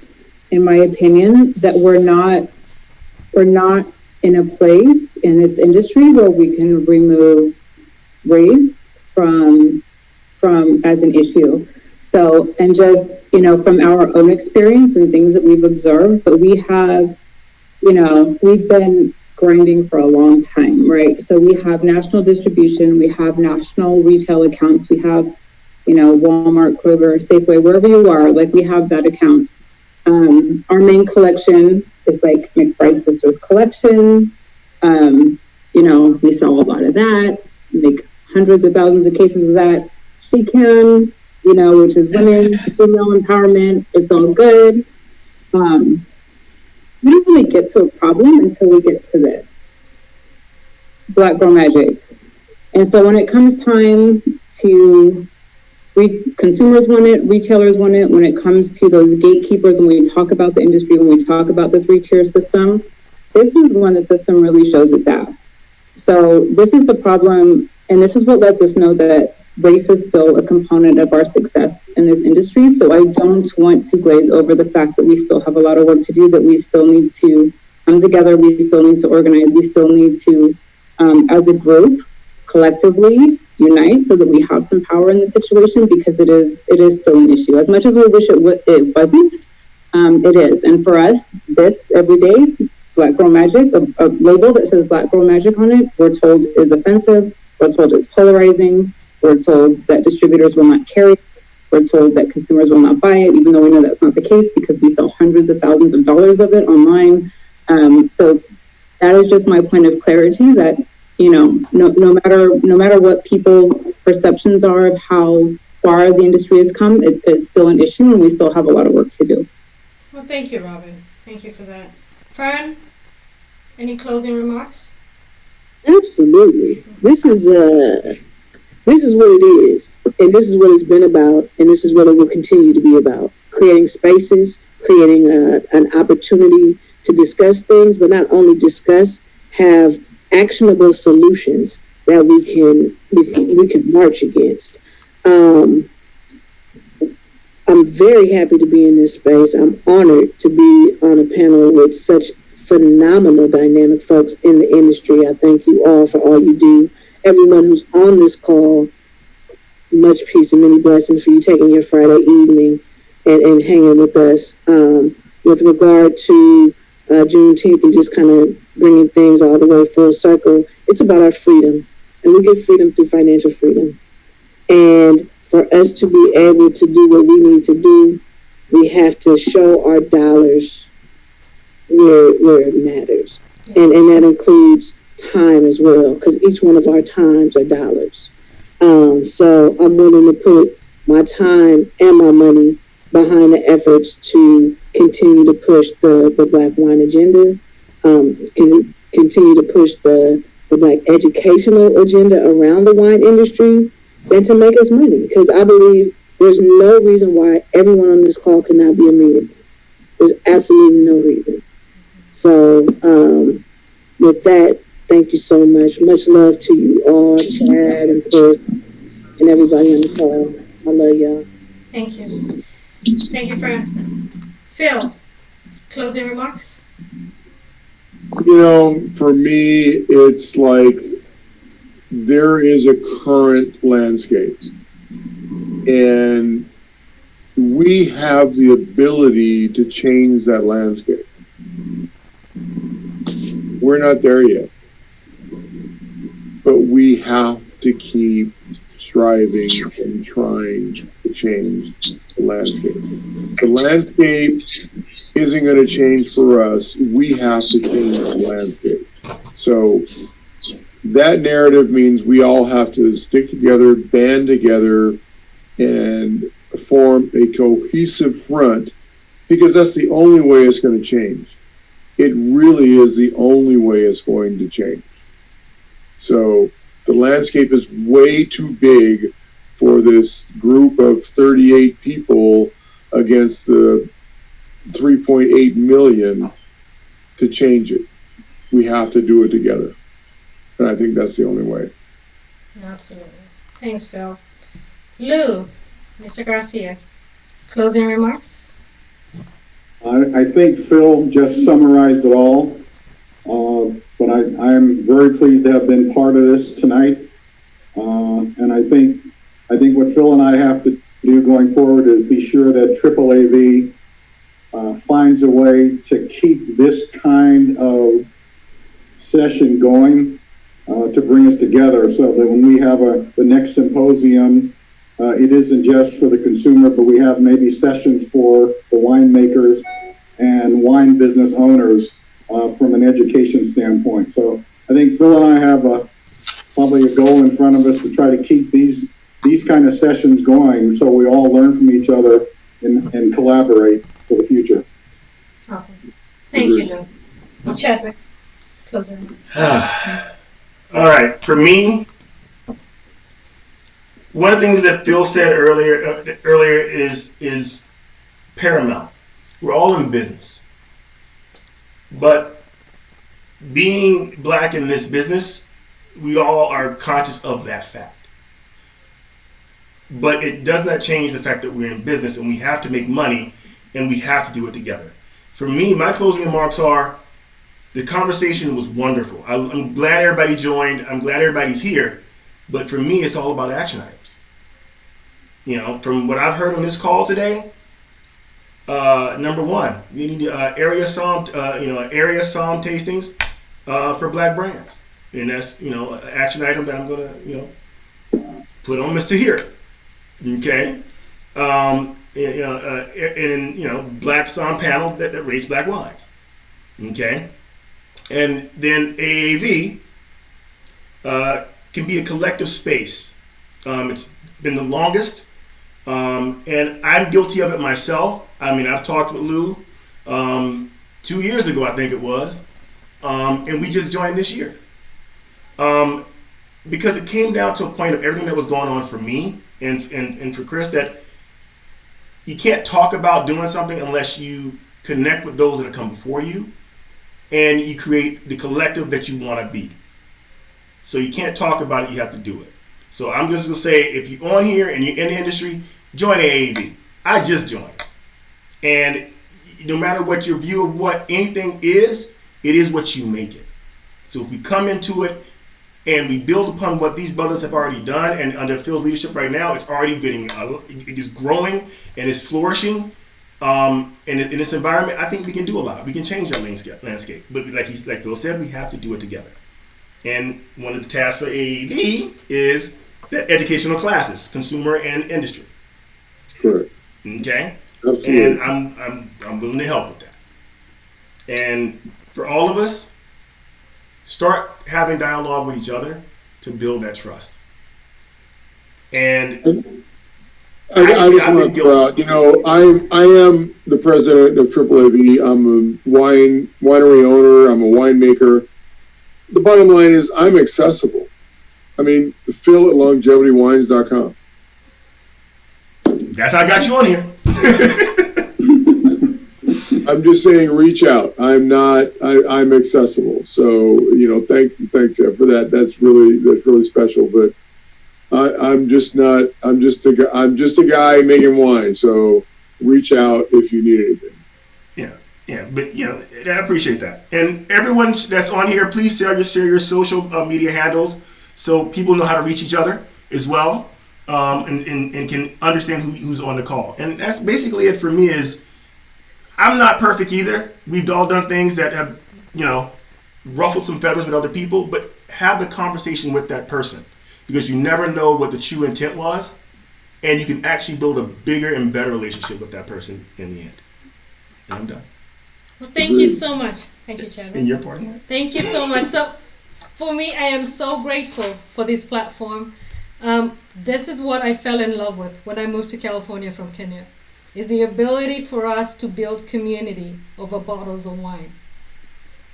[SPEAKER 5] in my opinion, that we're not in a place in this industry where we can remove race from as an issue. So, and just, from our own experience and things that we've observed, but we have, we've been grinding for a long time, right? So we have national distribution, we have national retail accounts, we have Walmart, Kroger, Safeway, wherever you are, like we have that account. Our main collection is like McBride Sisters collection. We sell a lot of that, make hundreds of thousands of cases of that. She can, which is women's female empowerment. It's all good. We don't really get to a problem until we get to this. Black Girl Magic. And so when it comes time to consumers want it, retailers want it, when it comes to those gatekeepers, when we talk about the industry, when we talk about the 3-tier system, this is when the system really shows its ass. So this is the problem, and this is what lets us know that race is still a component of our success in this industry. So I don't want to glaze over the fact that we still have a lot of work to do, that we still need to come together, we still need to organize, we still need to, as a group, collectively unite so that we have some power in the situation, because it is still an issue. As much as we wish it wasn't, it is. And for us, this every day, Black Girl Magic, a label that says Black Girl Magic on it, we're told is offensive, we're told it's polarizing, we're told that distributors will not carry it, we're told that consumers will not buy it, even though we know that's not the case because we sell hundreds of thousands of dollars of it online. So that is just my point of clarity, that no matter what people's perceptions are of how far the industry has come, it's still an issue, and we still have a lot of work to do.
[SPEAKER 2] Well, thank you, Robin. Thank you for that. Fern, any closing remarks?
[SPEAKER 8] Absolutely. This is what it is, and this is what it's been about, and this is what it will continue to be about: creating spaces, creating an opportunity to discuss things, but not only discuss, have actionable solutions that we can march against. I'm very happy to be in this space. I'm honored to be on a panel with such phenomenal, dynamic folks in the industry. I thank you all for all you do. Everyone who's on this call, much peace and many blessings for you taking your Friday evening and hanging with us. With regard to Juneteenth and just kind of bringing things all the way full circle, it's about our freedom. And we get freedom through financial freedom. And for us to be able to do what we need to do, we have to show our dollars where it matters. And that includes time as well, because each one of our times are dollars. So I'm willing to put my time and my money behind the efforts to continue to push the Black wine agenda, continue to push the Black educational agenda around the wine industry, and to make us money. Because I believe there's no reason why everyone on this call cannot be a millionaire. There's absolutely no reason. So with that, thank you so much. Much love to you all, Chad and Chris, and everybody on the call. I love y'all.
[SPEAKER 2] Thank you. Thank you, Fern. Phil, closing remarks?
[SPEAKER 6] For me, it's like there is a current landscape, and we have the ability to change that landscape. We're not there yet, but we have to keep striving and trying to change the landscape. The landscape isn't going to change for us. We have to change the landscape. So that narrative means we all have to stick together, band together, and form a cohesive front, because that's the only way it's going to change. It really is the only way it's going to change. So the landscape is way too big for this group of 38 people against the 3.8 million to change it. We have to do it together. And I think that's the only way.
[SPEAKER 2] Absolutely. Thanks, Phil. Lou, Mr. Garcia, closing remarks?
[SPEAKER 3] I think Phil just summarized it all. But I'm very pleased to have been part of this tonight. And I think what Phil and I have to do going forward is be sure that AAAV finds a way to keep this kind of session going, to bring us together, so that when we have the next symposium it isn't just for the consumer, but we have maybe sessions for the winemakers and wine business owners from an education standpoint. So I think Phil and I have probably a goal in front of us to try to keep these kind of sessions going so we all learn from each other and collaborate for the future.
[SPEAKER 2] Awesome. Thank you, Lou. Chadwick, closer.
[SPEAKER 4] All right, for me, one of the things that Phil said earlier is paramount. We're all in business, but being black in this business, we all are conscious of that fact. But it does not change the fact that we're in business and we have to make money and we have to do it together. For me, my closing remarks are, the conversation was wonderful. I'm glad everybody joined. I'm glad everybody's here. But for me, it's all about action items. You know, from what I've heard on this call today, number one, we need area psalm tastings for black brands, and that's an action item that I'm gonna put on Mr. Here. Okay, black psalm panel that rates black wines. Okay. And then AAV can be a collective space. It's been the longest, and I'm guilty of it myself. I mean, I've talked with Lou 2 years ago, I think it was, and we just joined this year. Because it came down to a point of everything that was going on for me and for Chris, that you can't talk about doing something unless you connect with those that have come before you, and you create the collective that you want to be. So you can't talk about it, you have to do it. So I'm just going to say, if you're on here and you're in the industry, join AAV. I just joined. And no matter what your view of what anything is, it is what you make it. So if we come into it and we build upon what these brothers have already done, and under Phil's leadership right now, it's already it is growing and it's flourishing. In this environment, I think we can do a lot. We can change that landscape. But like Phil said, we have to do it together. And one of the tasks for AAV is the educational classes, consumer and industry.
[SPEAKER 6] Sure.
[SPEAKER 4] Okay.
[SPEAKER 6] Absolutely.
[SPEAKER 4] And I'm willing to help with that. And for all of us, start having dialogue with each other to build that trust. And
[SPEAKER 6] I just want to throw out, I am the president of AAAV. I'm a winery owner. I'm a winemaker. The bottom line is I'm accessible. I mean, Phil at longevitywines.com.
[SPEAKER 4] That's how I got you on here.
[SPEAKER 6] I'm just saying, reach out. I'm accessible. So, thank Jeff for that. That's really special. But I'm just a guy making wine. So reach out if you need anything.
[SPEAKER 4] Yeah, but I appreciate that. And everyone that's on here, please share your social media handles so people know how to reach each other as well, and can understand who's on the call. And that's basically it for me. Is I'm not perfect either. We've all done things that have ruffled some feathers with other people, but have the conversation with that person, because you never know what the true intent was, and you can actually build a bigger and better relationship with that person in the end. And I'm done.
[SPEAKER 2] Well, thank you so much. Thank you, Chadwick.
[SPEAKER 4] And your partner.
[SPEAKER 2] Thank you so much. So, for me, I am so grateful for this platform. This is what I fell in love with when I moved to California from Kenya, is the ability for us to build community over bottles of wine.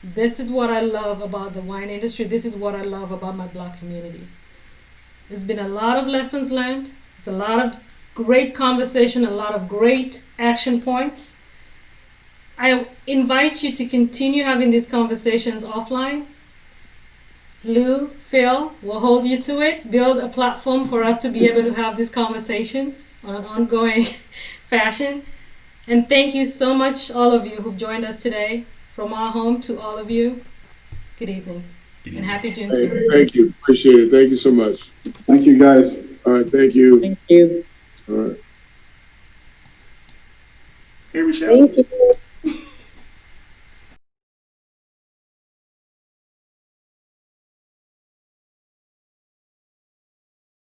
[SPEAKER 2] This is what I love about the wine industry. This is what I love about my Black community. There's been a lot of lessons learned. It's a lot of great conversation, a lot of great action points. I invite you to continue having these conversations offline. Lou, Phil will hold you to it, build a platform for us to be able to have these conversations on an ongoing fashion. And thank you so much, all of you who've joined us today. From our home to all of you, good evening. And happy Juneteenth.
[SPEAKER 6] Thank you. Appreciate it. Thank you so much.
[SPEAKER 3] Thank you, guys.
[SPEAKER 6] All right. Thank you.
[SPEAKER 5] Thank you.
[SPEAKER 6] All right.
[SPEAKER 4] Hey, Michelle.
[SPEAKER 8] Thank you.